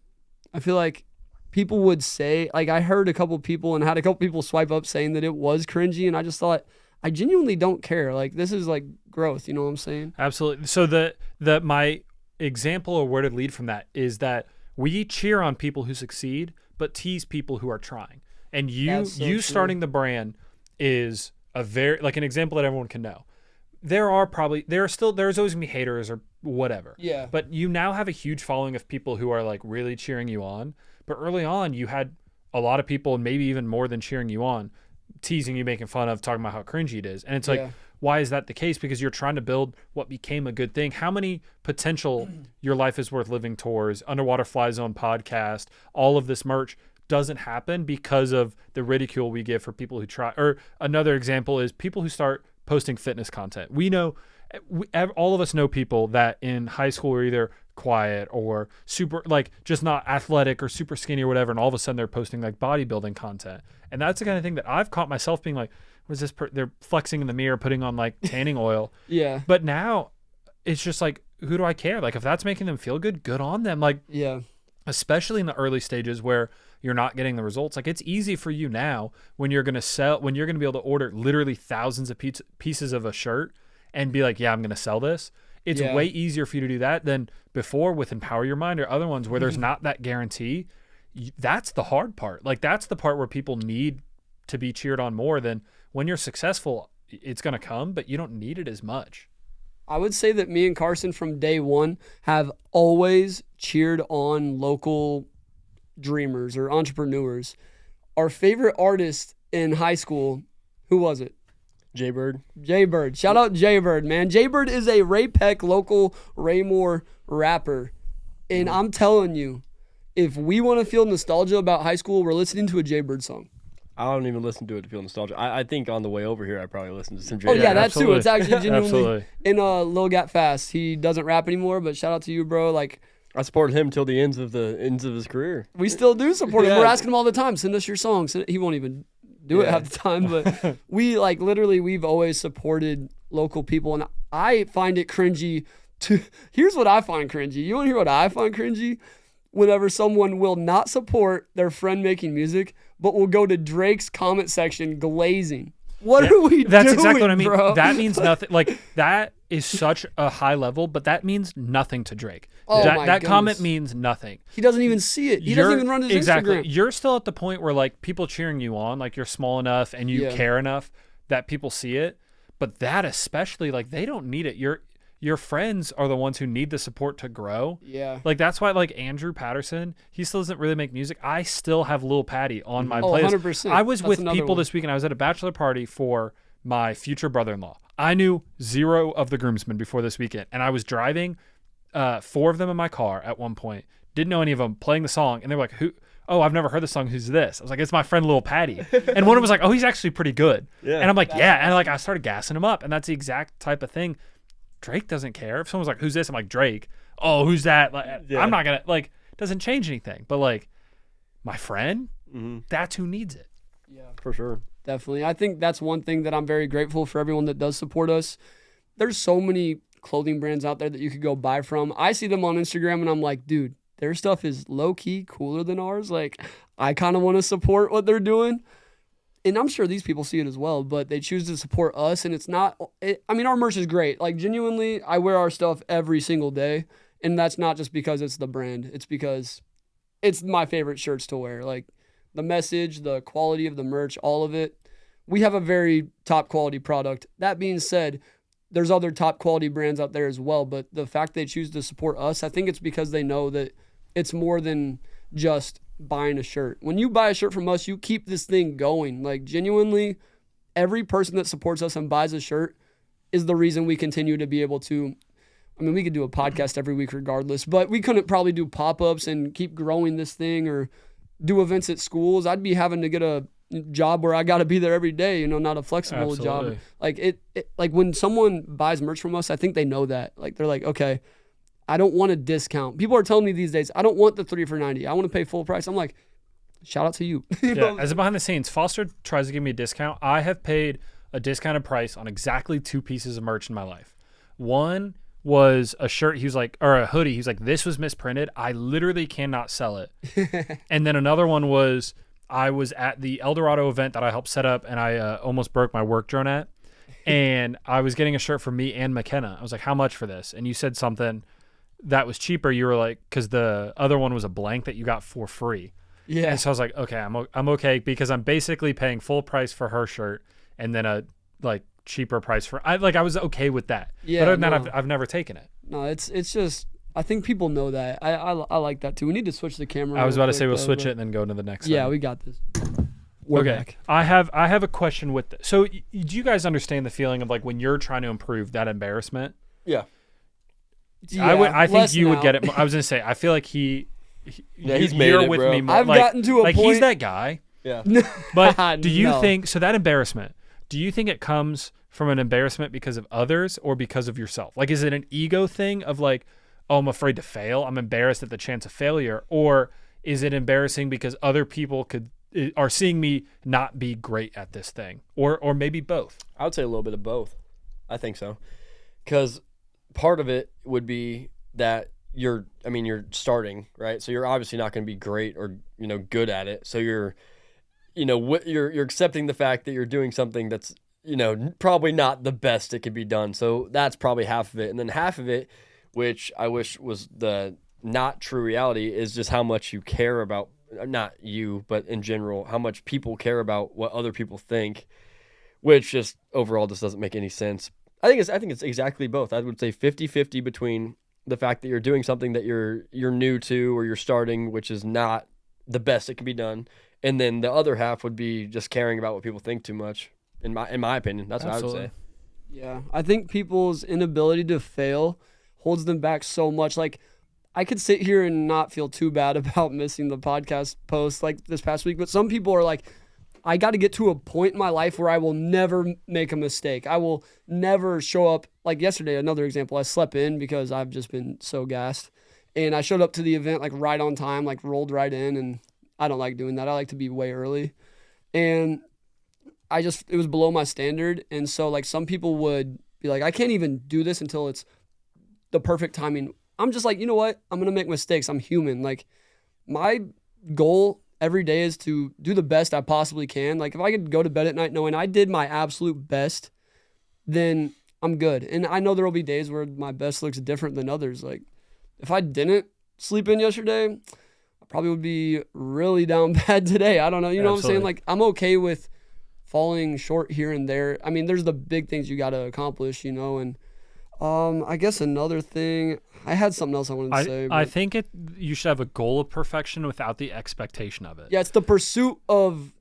S3: people would say, like, I heard a couple people and had a couple people swipe up saying that it was cringy, and I just thought, I genuinely don't care. Like, this is like growth, you know what I'm saying?
S2: Absolutely. So my example or where to lead from that is that we cheer on people who succeed, but tease people who are trying. And
S3: That's so
S2: you
S3: true.
S2: starting the brand is a very, like, an example that everyone can know. There's always gonna be haters or whatever.
S3: Yeah.
S2: But you now have a huge following of people who are like really cheering you on. But early on, you had a lot of people, and maybe even more than cheering you on, teasing you, making fun of, talking about how cringy it is. And it's like, why is that the case? Because you're trying to build what became a good thing. How many potential your life is worth living tours, Underwater FlyZone podcast, all of this merch doesn't happen because of the ridicule we give for people who try. Or another example is people who start posting fitness content. We know, all of us know people that in high school are either quiet or super, like, just not athletic or super skinny or whatever, and all of a sudden they're posting like bodybuilding content. And that's the kind of thing that I've caught myself being like, was this they're flexing in the mirror, putting on like tanning oil.
S3: Yeah.
S2: But now it's just like, who do I care? Like, if that's making them feel good, good on them. Like,
S3: Yeah.
S2: especially in the early stages where you're not getting the results. Like, it's easy for you now when you're going to be able to order literally thousands of pieces of a shirt and be like, yeah, I'm going to sell this. It's way easier for you to do that than before with Empower Your Mind or other ones where there's not that guarantee. That's the hard part. Like, that's the part where people need to be cheered on more than when you're successful. It's going to come, but you don't need it as much.
S3: I would say that me and Carson from day one have always cheered on local dreamers or entrepreneurs. Our favorite artist in high school, who was it?
S4: Jaybird.
S3: Jaybird. Shout out Jaybird, man. Jaybird is a Ray Peck local Raymore rapper. And I'm telling you, if we want to feel nostalgia about high school, we're listening to a Jaybird song.
S4: I don't even listen to it to feel nostalgic. I think on the way over here, I probably listened to some
S3: Oh
S4: Drake.
S3: yeah, that
S2: absolutely.
S3: too. It's actually genuinely.
S2: Absolutely.
S3: And Lil Gat Fast, he doesn't rap anymore, but shout out to you, bro. Like
S4: I supported him till the ends of his career.
S3: we still do support him.
S4: Yeah.
S3: We're asking him all the time, send us your songs. He won't even do it
S4: Yeah.
S3: half the time, but we like literally we've always supported local people, and I find it cringy. Here's what I find cringy. You want to hear what I find cringy? Whenever someone will not support their friend making music, but will go to Drake's comment section glazing. What are we
S2: That's
S3: doing,
S2: exactly what I mean.
S3: bro?
S2: That means nothing. Like that is such a high level, but that means nothing to Drake.
S3: Oh
S2: that
S3: my
S2: that comment
S3: goodness.
S2: means nothing.
S3: He doesn't even see it. He doesn't
S2: You're-
S3: even run his
S2: exactly.
S3: Instagram.
S2: You're still at the point where like people cheering you on, like you're small enough and you
S3: Yeah.
S2: care enough that people see it. But that especially, like they don't need it. Your friends are the ones who need the support to grow.
S3: Yeah.
S2: Like that's why like Andrew Patterson, he still doesn't really make music. I still have Lil Patty on my
S3: Oh,
S2: playlist.
S3: 100%.
S2: I was
S3: That's
S2: with
S3: another
S2: people
S3: one.
S2: this week and I was at a bachelor party for my future brother-in-law. I knew 0 of the groomsmen before this weekend, and I was driving 4 of them in my car at one point. Didn't know any of them, playing the song, and they were like, "Who? Oh, I've never heard the song. Who's this?" I was like, "It's my friend Lil Patty." And one of them was like, "Oh, he's actually pretty good."
S4: Yeah.
S2: And I'm like, "Yeah," and like I started gassing him up, and that's the exact type of thing. Drake doesn't care. If someone's like, "Who's this?" I'm like, "Drake." "Oh, who's that?" Like,
S4: Yeah.
S2: I'm not gonna like. Doesn't change anything. But like, my friend,
S4: Mm-hmm.
S2: that's who needs it.
S3: Yeah.
S4: For sure.
S3: Definitely. I think that's one thing that I'm very grateful for everyone that does support us. There's so many clothing brands out there that you could go buy from. I see them on Instagram and I'm like, dude, their stuff is low key cooler than ours. Like, I kind of want to support what they're doing. And I'm sure these people see it as well, but they choose to support us. And it's not, I mean, our merch is great. Like, genuinely, I wear our stuff every single day. And that's not just because it's the brand, it's because it's my favorite shirts to wear. Like, the message, the quality of the merch, all of it. We have a very top quality product. That being said, there's other top quality brands out there as well, but the fact they choose to support us, I think it's because they know that it's more than just buying a shirt. When you buy a shirt from us, you keep this thing going. Like, genuinely, every person that supports us and buys a shirt is the reason we continue to be able to. I mean, we could do a podcast every week regardless, but we couldn't probably do pop-ups and keep growing this thing or do events at schools. I'd be having to get a job where I got to be there every day, not a flexible job.
S2: Absolutely.
S3: Like it, like when someone buys merch from us, I think they know that. Like, they're like, okay, I don't want a discount. People are telling me these days, I don't want the 3 for $90. I want to pay full price. I'm like, shout out to you. You
S2: Yeah,
S3: know?
S2: as a behind the scenes, Foster tries to give me a discount. I have paid a discounted price on exactly 2 pieces of merch in my life. One was a shirt, he was like, or a hoodie. He was like, this was misprinted. I literally cannot sell it. And then another one was, I was at the Eldorado event that I helped set up, and I almost broke my work drone at. And I was getting a shirt for me and McKenna. I was like, how much for this? And you said something that was cheaper. You were like, because the other one was a blank that you got for free.
S3: Yeah.
S2: And so I was like, okay, I'm okay, because I'm basically paying full price for her shirt and then a like cheaper price for I was okay with that.
S3: Yeah,
S2: But other than
S3: no.
S2: that, I've never taken it.
S3: No, it's just, I think people know that. I like that too. We need to switch the camera.
S2: I was
S3: real
S2: about to say
S3: quick,
S2: we'll
S3: though,
S2: switch
S3: but-
S2: it and then go into the next.
S3: Yeah,
S2: thing.
S3: we got this. We're
S2: okay.
S3: back.
S2: I have a question with this. So do you guys understand the feeling of like when you're trying to improve that embarrassment?
S4: Yeah.
S2: I think
S3: less
S2: you would
S3: now.
S2: get it. I was gonna say I feel like he's
S4: made
S2: you're
S4: it,
S2: with
S4: bro.
S2: me more.
S3: I've
S2: like,
S3: gotten to a
S2: like
S3: point.
S2: he's that guy.
S4: Yeah.
S2: But do you
S3: No.
S2: think so? That embarrassment. Do you think it comes from an embarrassment because of others or because of yourself? Like, is it an ego thing of like, oh, I'm afraid to fail. I'm embarrassed at the chance of failure, or is it embarrassing because other people are seeing me not be great at this thing, or maybe both?
S4: I would say a little bit of both. I think so. Because part of it would be that you're starting, right? So you're obviously not going to be great or, good at it. So you're accepting the fact that you're doing something that's, probably not the best it could be done. So that's probably half of it. And then half of it, which I wish was the not true reality, is just how much you care about, not you, but in general, how much people care about what other people think, which just overall just doesn't make any sense. I think it's exactly both. I would say 50-50 between the fact that you're doing something that you're new to or you're starting, which is not the best it can be done, and then the other half would be just caring about what people think too much. In my opinion, that's what I would
S2: Absolutely.
S4: say.
S3: Yeah, I think people's inability to fail holds them back so much. Like, I could sit here and not feel too bad about missing the podcast post like this past week, but some people are like, I got to get to a point in my life where I will never make a mistake. I will never show up. Like yesterday, another example, I slept in because I've just been so gassed. And I showed up to the event like right on time, like rolled right in. And I don't like doing that. I like to be way early. And it was below my standard. And so like some people would be like, I can't even do this until it's the perfect timing. I'm just like, you know what? I'm going to make mistakes. I'm human. Like my goal every day is to do the best I possibly can. Like if I could go to bed at night knowing I did my absolute best, then I'm good. And I know there will be days where my best looks different than others. Like if I didn't sleep in yesterday, I probably would be really down bad today. I don't know. You know what I'm saying? Like I'm okay with falling short here and there. I mean, there's the big things you got to accomplish, you know, and I guess another thing, I had something else I wanted to say.
S2: I think you should have a goal of perfection without the expectation of it.
S3: Yeah, it's the pursuit of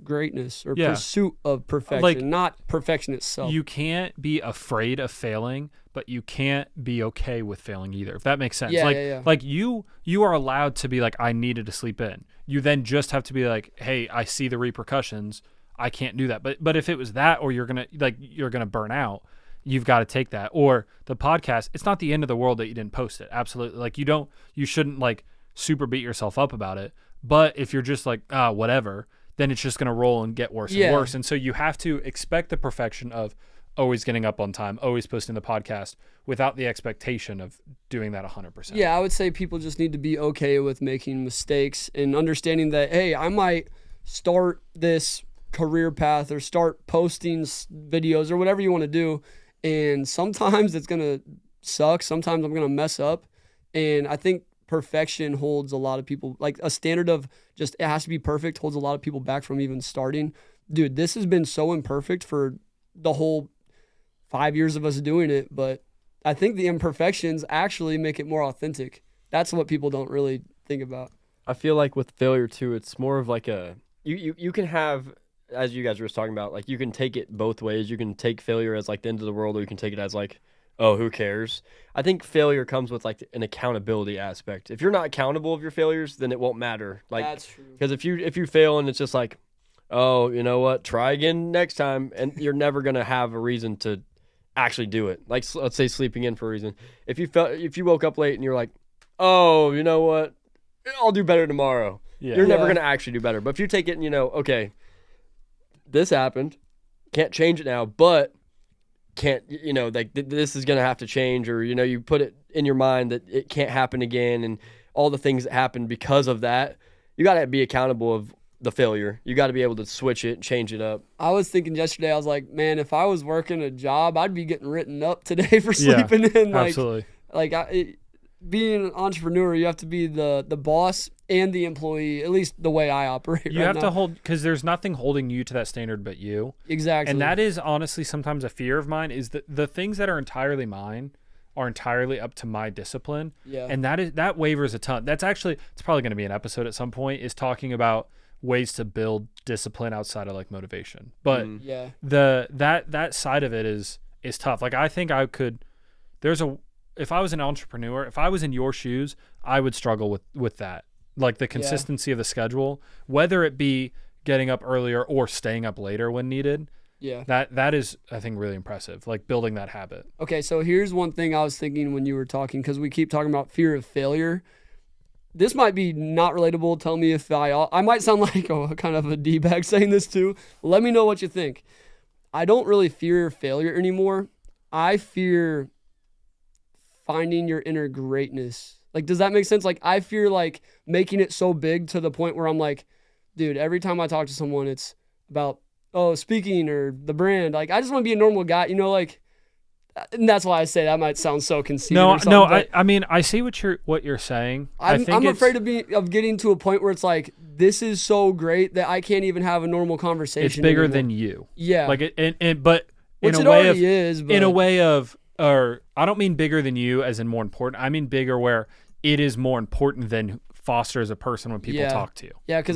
S3: greatness or pursuit of perfection,
S2: like,
S3: not perfection itself.
S2: You can't be afraid of failing, but you can't be okay with failing either, if that makes sense. Like you are allowed to be like, I needed to sleep in. You then just have to be like, hey, I see the repercussions. I can't do that. But if it was that, or you're gonna burn out, you've got to take that. Or the podcast, it's not the end of the world that you didn't post it. Absolutely. Like you shouldn't like super beat yourself up about it. But if you're just like, whatever, then it's just going to roll and get worse and worse. And so you have to expect the perfection of always getting up on time, always posting the podcast without the expectation of doing that 100%.
S3: Yeah, I would say people just need to be okay with making mistakes and understanding that, hey, I might start this career path or start posting videos or whatever you want to do. And sometimes it's going to suck. Sometimes I'm going to mess up. And I think perfection holds a lot of people, like a standard of just it has to be perfect holds a lot of people back from even starting. Dude, this has been so imperfect for the whole 5 years of us doing it. But I think the imperfections actually make it more authentic. That's what people don't really think about.
S4: I feel like with failure too, it's more of like you can have, as you guys were just talking about, like you can take it both ways. You can take failure as like the end of the world, or you can take it as like, oh, who cares? I think failure comes with like an accountability aspect. If you're not accountable of your failures, then it won't matter. Like,
S3: that's true.
S4: Because if you fail and it's just like, oh, you know what, try again next time, and you're never gonna have a reason to actually do it. Like let's say sleeping in for a reason. If you woke up late and you're like, oh, you know what, I'll do better tomorrow. Yeah. You're never gonna actually do better. But if you take it and you know, okay, this happened, can't change it now, but can't, you know, like this is going to have to change, or, you know, you put it in your mind that it can't happen again and all the things that happened because of that, you got to be accountable of the failure. You got to be able to switch it, change it up.
S3: I was thinking yesterday, I was like, man, if I was working a job, I'd be getting written up today for sleeping in. Like,
S2: absolutely.
S3: Like being an entrepreneur, you have to be the boss and the employee, at least the way I operate.
S2: You have to hold, because there's nothing holding you to that standard but you.
S3: Exactly.
S2: And that is honestly sometimes a fear of mine, is that the things that are entirely mine are entirely up to my discipline.
S3: Yeah.
S2: And that wavers a ton. That's actually, it's probably going to be an episode at some point, is talking about ways to build discipline outside of like motivation. But that side of it is tough. Like I think I could, if I was an entrepreneur, if I was in your shoes, I would struggle with that. Like the consistency of the schedule, whether it be getting up earlier or staying up later when needed.
S3: Yeah.
S2: That is, I think, really impressive, like building that habit.
S3: Okay, so here's one thing I was thinking when you were talking, because we keep talking about fear of failure. This might be not relatable. Tell me if I might sound like kind of a D-bag saying this too. Let me know what you think. I don't really fear failure anymore. I fear finding your inner greatness. Like, does that make sense? Like, I fear like making it so big to the point where I'm like, dude, every time I talk to someone, it's about, speaking or the brand. Like, I just want to be a normal guy, you know, like, and that's why I say that might sound so conceited.
S2: No, I mean, I see what you're saying.
S3: I'm afraid of getting to a point where it's like, this is so great that I can't even have a normal conversation.
S2: It's bigger
S3: anymore.
S2: than you.
S3: Yeah.
S2: Like but
S3: which
S2: in
S3: it already is. But
S2: in a way of, or I don't mean bigger than you as in more important. I mean bigger where it is more important than Foster as a person when people talk to you.
S3: Yeah, because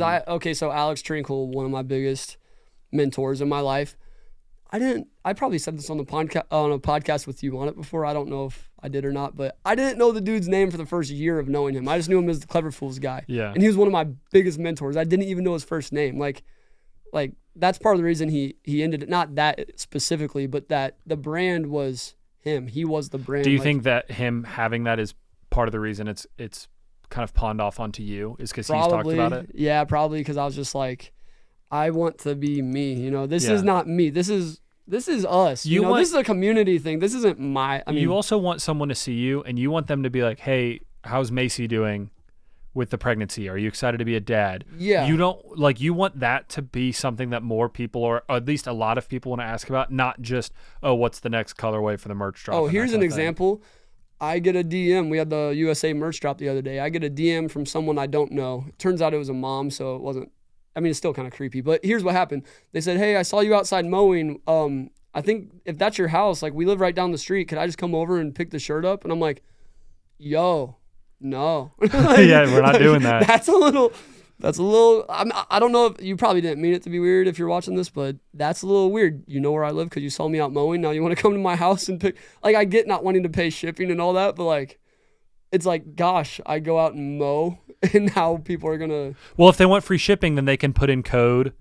S3: so Alex Trinkle, one of my biggest mentors in my life. I probably said this on a podcast with you on it before. I don't know if I did or not, but I didn't know the dude's name for the first year of knowing him. I just knew him as the Clever Fools guy.
S2: Yeah.
S3: And he was one of my biggest mentors. I didn't even know his first name. Like, like that's part of the reason he ended it. Not that specifically, but that the brand was him. He was the brand.
S2: Do you
S3: like,
S2: think that him having that is part of the reason it's kind of pawned off onto you is because he's talked about it?
S3: Yeah, probably because I was just like, I want to be me. You know, this is not me. This is us. You know, this is a community thing. This isn't my. I mean,
S2: you also want someone to see you, and you want them to be like, "Hey, how's Macy doing with the pregnancy? Are you excited to be a dad?"
S3: Yeah.
S2: You don't like. You want that to be something that more people, or at least a lot of people, want to ask about, not just, "Oh, what's the next colorway for the merch drop?"
S3: Oh, here's an example. I get a DM. We had the USA merch drop the other day. I get a DM from someone I don't know. It turns out it was a mom, so it wasn't. I mean, it's still kind of creepy. But here's what happened. They said, "Hey, I saw you outside mowing. I think if that's your house, like we live right down the street, could I just come over and pick the shirt up?" And I'm like, "Yo, no."
S2: Yeah, we're not doing that.
S3: That's a little. I don't know if you probably didn't mean it to be weird if you're watching this, but that's a little weird. You know where I live because you saw me out mowing. Now you want to come to my house and pick. Like, I get not wanting to pay shipping and all that, but like, it's like, gosh, I go out and mow, and now people are gonna.
S2: Well, if they want free shipping, then they can put in code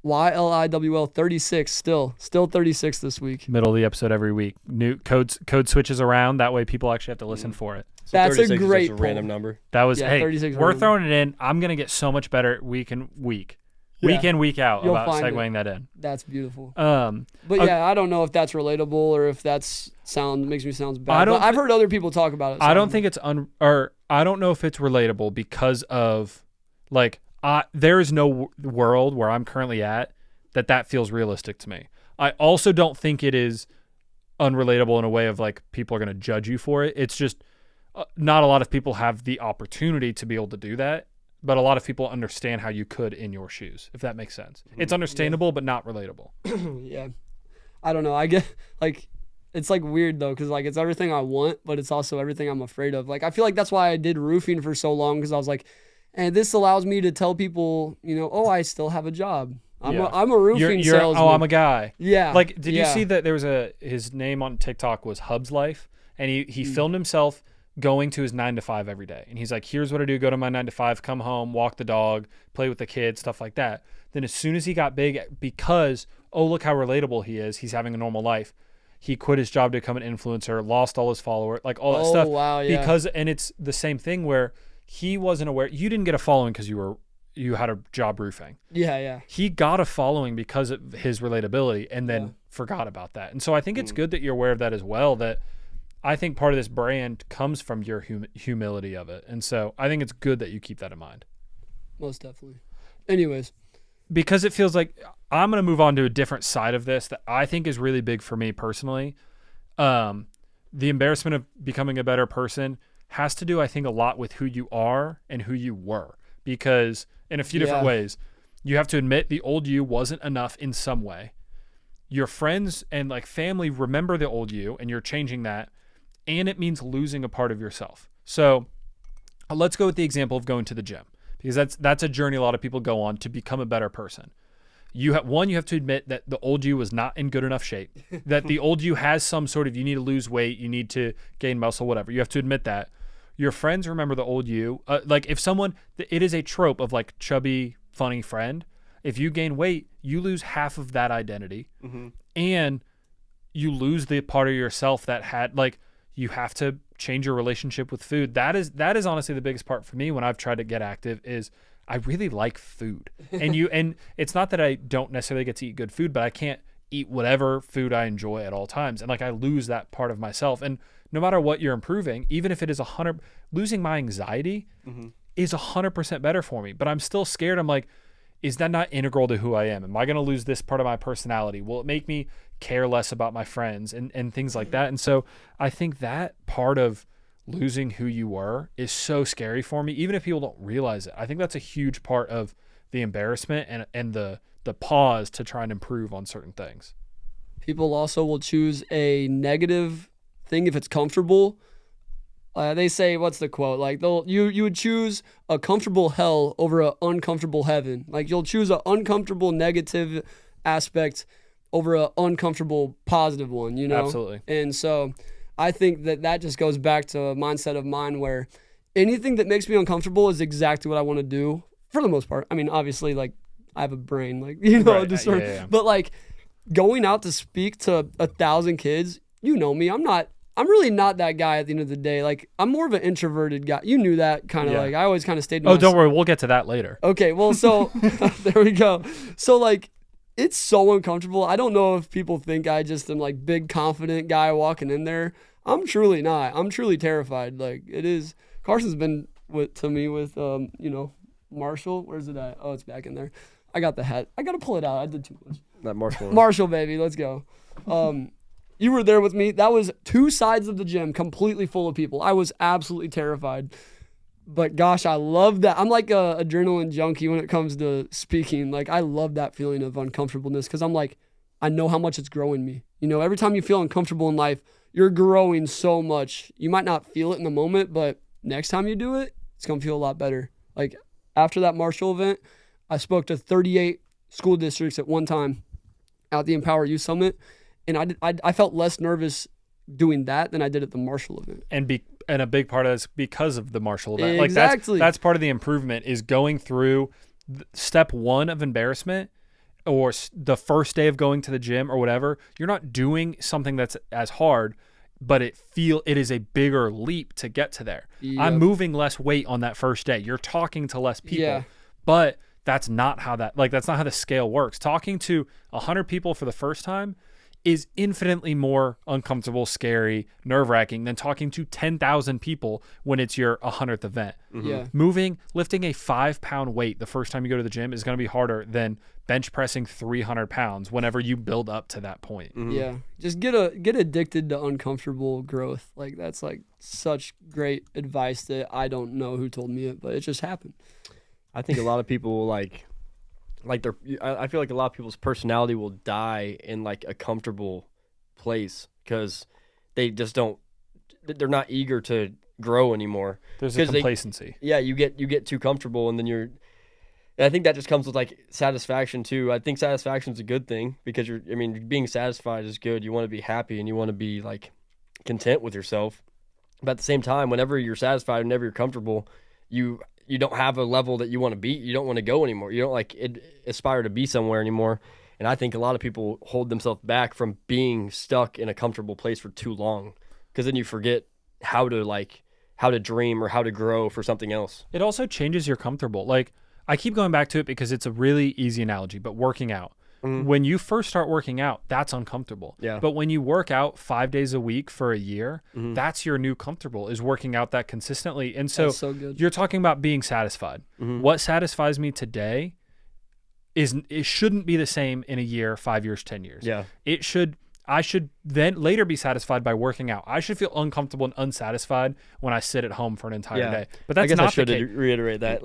S3: YLIWL 36 still 36 this week.
S2: middle of the episode every week. New code switches around. That way people actually have to listen for it.
S4: So
S3: That's a
S4: 36
S3: great
S4: is just a random number.
S2: That was,
S3: Yeah,
S2: hey,
S3: 36
S2: we're
S3: random.
S2: throwing it in. I'm going to get so much better week in, week out
S3: You'll
S2: about
S3: find it.
S2: segueing that in.
S3: That's beautiful.
S2: Um,
S3: But
S2: okay.
S3: yeah, I don't know if that's relatable or if makes me sound bad. But I've heard other people talk about it. So
S2: I don't think it's I don't know if it's relatable because of like there is no world where I'm currently at that feels realistic to me. I also don't think it is unrelatable in a way of like people are going to judge you for it. It's just not a lot of people have the opportunity to be able to do that, but a lot of people understand how you could in your shoes, if that makes sense. It's understandable, but not relatable.
S3: Yeah. I don't know. I get like it's like weird though because like it's everything I want, but it's also everything I'm afraid of. Like I feel like that's why I did roofing for so long because I was like, and this allows me to tell people, you know, oh, I still have a job. I'm a roofing salesman.
S2: Oh, I'm a guy.
S3: Yeah.
S2: Like, did you see that there was his name on TikTok was Hub's Life, and he filmed himself going to his 9 to 5 every day, and he's like, here's what I do: go to my 9 to 5, come home, walk the dog, play with the kids, stuff like that. Then as soon as he got big, because look how relatable he is, he's having a normal life. He quit his job to become an influencer, lost all his followers, like all that stuff.
S3: Wow, yeah.
S2: And it's the same thing where he wasn't aware. You didn't get a following because you had a job roofing.
S3: Yeah.
S2: He got a following because of his relatability and then forgot about that. And so I think it's good that you're aware of that as well, that I think part of this brand comes from your humility of it. And so I think it's good that you keep that in mind.
S3: Most definitely. Anyways.
S2: Because it feels like I'm going to move on to a different side of this that I think is really big for me personally. The embarrassment of becoming a better person has to do, I think, a lot with who you are and who you were. Because in a few different ways, you have to admit the old you wasn't enough in some way. Your friends and like family remember the old you and you're changing that. And it means losing a part of yourself. So let's go with the example of going to the gym, because that's a journey a lot of people go on to become a better person. You have to admit that the old you was not in good enough shape, that the old you has some sort of, you need to lose weight, you need to gain muscle, whatever. You have to admit that. Your friends remember the old you. Like if someone, it is a trope of like chubby, funny friend. If you gain weight, you lose half of that identity, and you lose the part of yourself that had like, you have to change your relationship with food. That is honestly the biggest part for me when I've tried to get active is I really like food. And it's not that I don't necessarily get to eat good food, but I can't eat whatever food I enjoy at all times. And like I lose that part of myself. And no matter what you're improving, even if it is 100, losing my anxiety is 100% better for me, but I'm still scared. I'm like, is that not integral to who I am? Am I going to lose this part of my personality? Will it make me care less about my friends and things like that? And so I think that part of losing who you were is so scary for me, even if people don't realize it. I think that's a huge part of the embarrassment and the pause to try and improve on certain things.
S3: People also will choose a negative thing if it's comfortable. They say, what's the quote? Like you would choose a comfortable hell over an uncomfortable heaven. Like you'll choose an uncomfortable negative aspect over an uncomfortable positive one, you know?
S2: Absolutely.
S3: And so I think that just goes back to a mindset of mine where anything that makes me uncomfortable is exactly what I want to do for the most part. I mean, obviously, like I have a brain, like, you know,
S2: Right,
S3: discern.
S2: yeah.
S3: But like going out to speak to 1,000 kids, you know me, I'm really not that guy at the end of the day. Like, I'm more of an introverted guy. You knew that kind of,
S2: Yeah.
S3: like, I always kind of stayed to
S2: Oh, don't
S3: myself.
S2: worry. We'll get to that later.
S3: Okay, well, so there we go. So like, it's so uncomfortable. I don't know if people think I just am like big confident guy walking in there. I'm truly not. I'm truly terrified. Like, it is. Carson's been to me with you know, Marshall. Where's it at? Oh, it's back in there. I got the hat. I gotta pull it out. I did too much.
S4: That Marshall.
S3: Marshall, baby, let's go. You were there with me. That was 2 sides of the gym completely full of people. I was absolutely terrified. But gosh, I love that. I'm like a adrenaline junkie when it comes to speaking. Like, I love that feeling of uncomfortableness because I'm like, I know how much it's growing me. You know, every time you feel uncomfortable in life, you're growing so much. You might not feel it in the moment, but next time you do it, it's going to feel a lot better. Like, after that Marshall event, I spoke to 38 school districts at one time at the Empower Youth Summit. And I felt less nervous doing that than I did at the Marshall event.
S2: And a big part of that's because of the Marshall event.
S3: Exactly.
S2: Like that's part of the improvement is going through step 1 of embarrassment or the first day of going to the gym or whatever. You're not doing something that's as hard, but it is a bigger leap to get to there.
S3: Yep.
S2: I'm moving less weight on that first day. You're talking to less people.
S3: Yeah.
S2: But that's not how that's not how the scale works. Talking to 100 people for the first time is infinitely more uncomfortable, scary, nerve-wracking than talking to 10,000 people when it's your 100th event.
S3: Mm-hmm. Yeah.
S2: Lifting a 5-pound weight the first time you go to the gym is going to be harder than bench pressing 300 pounds whenever you build up to that point.
S4: Mm-hmm.
S3: Yeah. Just get addicted to uncomfortable growth. Like, that's like such great advice that I don't know who told me it, but it just happened.
S4: I think a lot of people I feel like a lot of people's personality will die in like a comfortable place because they just they're not eager to grow anymore.
S2: There's a complacency.
S4: You get too comfortable and then and I think that just comes with like satisfaction too. I think satisfaction is a good thing because being satisfied is good. You want to be happy and you want to be like content with yourself. But at the same time, whenever you're satisfied, whenever you're comfortable, you don't have a level that you want to be. You don't want to go anymore. You don't aspire to be somewhere anymore. And I think a lot of people hold themselves back from being stuck in a comfortable place for too long because then you forget how to dream or how to grow for something else.
S2: It also changes your comfortable. Like, I keep going back to it because it's a really easy analogy, but working out. Mm-hmm. When you first start working out, that's uncomfortable.
S4: Yeah.
S2: But when you work out 5 days a week for a year, that's your new comfortable, is working out that consistently. And so,
S3: good.
S2: You're talking about being satisfied. Mm-hmm. What satisfies me today it shouldn't be the same in a year, 5 years, 10 years.
S4: Yeah.
S2: I should then later be satisfied by working out. I should feel uncomfortable and unsatisfied when I sit at home for an entire day. But that's not the case.
S4: Reiterate that.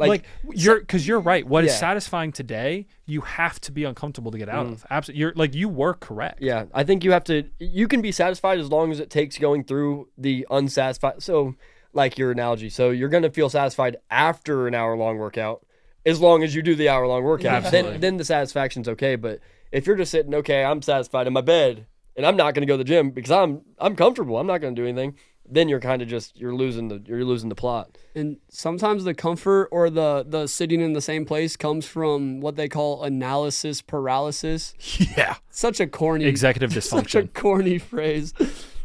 S2: Because you're right. What is satisfying today, you have to be uncomfortable to get out of. Absolutely. You were correct.
S4: Yeah. I think you can be satisfied as long as it takes going through the unsatisfied. So like your analogy. So you're going to feel satisfied after an hour-long workout as long as you do the hour-long workout.
S2: Absolutely.
S4: Then the satisfaction's okay. But if you're just sitting, okay, I'm satisfied in my bed, and I'm not going to go to the gym because I'm comfortable. I'm not going to do anything. Then you're kind of you're losing the plot.
S3: And sometimes the comfort or the sitting in the same place comes from what they call analysis paralysis.
S2: Yeah.
S3: Such a corny
S2: executive dysfunction.
S3: Such a corny phrase.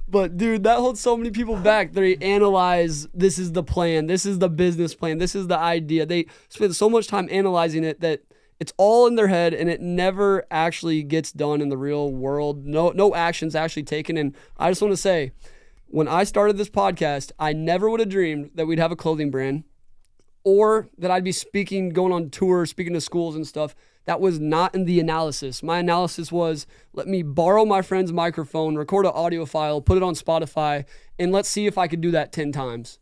S3: But dude, that holds so many people back. They analyze, this is the plan, this is the business plan, this is the idea. They spend so much time analyzing it that it's all in their head and it never actually gets done in the real world. No action's actually taken. And I just want to say, when I started this podcast, I never would have dreamed that we'd have a clothing brand or that I'd be speaking, going on tour, speaking to schools and stuff. That was not in the analysis. My analysis was, let me borrow my friend's microphone, record an audio file, put it on Spotify, and let's see if I could do that 10 times.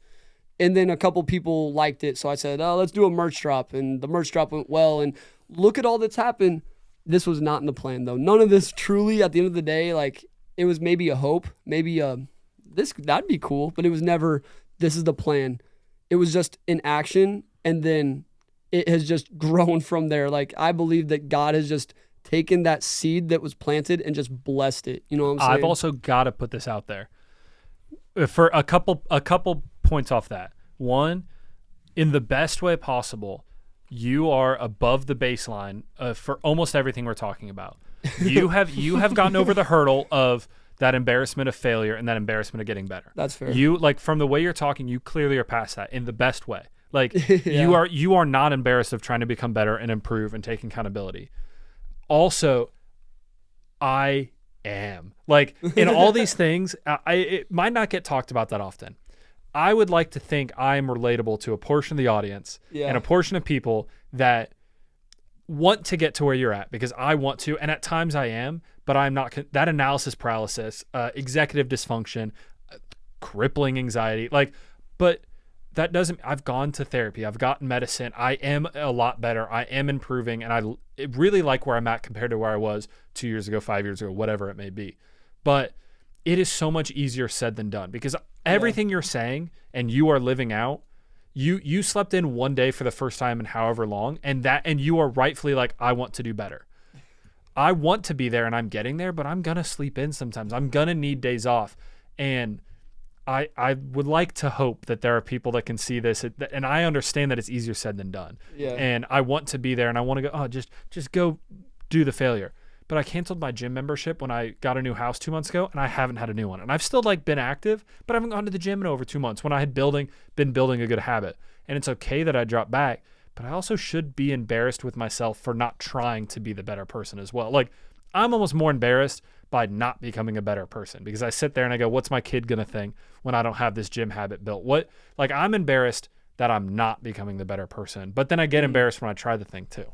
S3: And then a couple people liked it. So I said, let's do a merch drop. And the merch drop went well. And look at all that's happened. This was not in the plan, though. None of this truly, at the end of the day, like, it was maybe a hope, maybe that'd be cool, but it was never, this is the plan. It was just in action, and then it has just grown from there. Like, I believe that God has just taken that seed that was planted and just blessed it. You know what I'm saying?
S2: I've also got to put this out there for a couple points off that. One, in the best way possible, you are above the baseline for almost everything we're talking about. You have gotten over the hurdle of that embarrassment of failure and that embarrassment of getting better.
S3: That's fair.
S2: You, like, from the way you're talking, you clearly are past that in the best way. Like,
S3: Yeah.
S2: you are not embarrassed of trying to become better and improve and take accountability. Also, I am. Like, in all these things, it might not get talked about that often. I would like to think I am relatable to a portion of the audience and a portion of people that want to get to where you're at, because I want to, and at times I am, but I'm not. That analysis paralysis, executive dysfunction, crippling anxiety, like, but that doesn't. I've gone to therapy. I've gotten medicine. I am a lot better. I am improving, and I really like where I'm at compared to where I was 2 years ago, 5 years ago, whatever it may be. But it is so much easier said than done, because everything you're saying and you are living out. You slept in one day for the first time in however long, and you are rightfully like, I want to do better. I want to be there, and I'm getting there, but I'm gonna sleep in sometimes. I'm gonna need days off, and I would like to hope that there are people that can see this, and I understand that it's easier said than done.
S3: Yeah.
S2: And I want to be there, and I want to go. Oh, just go do the failure. But I canceled my gym membership when I got a new house 2 months ago, and I haven't had a new one. And I've still been active, but I haven't gone to the gym in over 2 months when I had been building a good habit. And it's okay that I dropped back, but I also should be embarrassed with myself for not trying to be the better person as well. Like, I'm almost more embarrassed by not becoming a better person, because I sit there and I go, what's my kid going to think when I don't have this gym habit built? I'm embarrassed that I'm not becoming the better person, but then I get embarrassed when I try the thing too.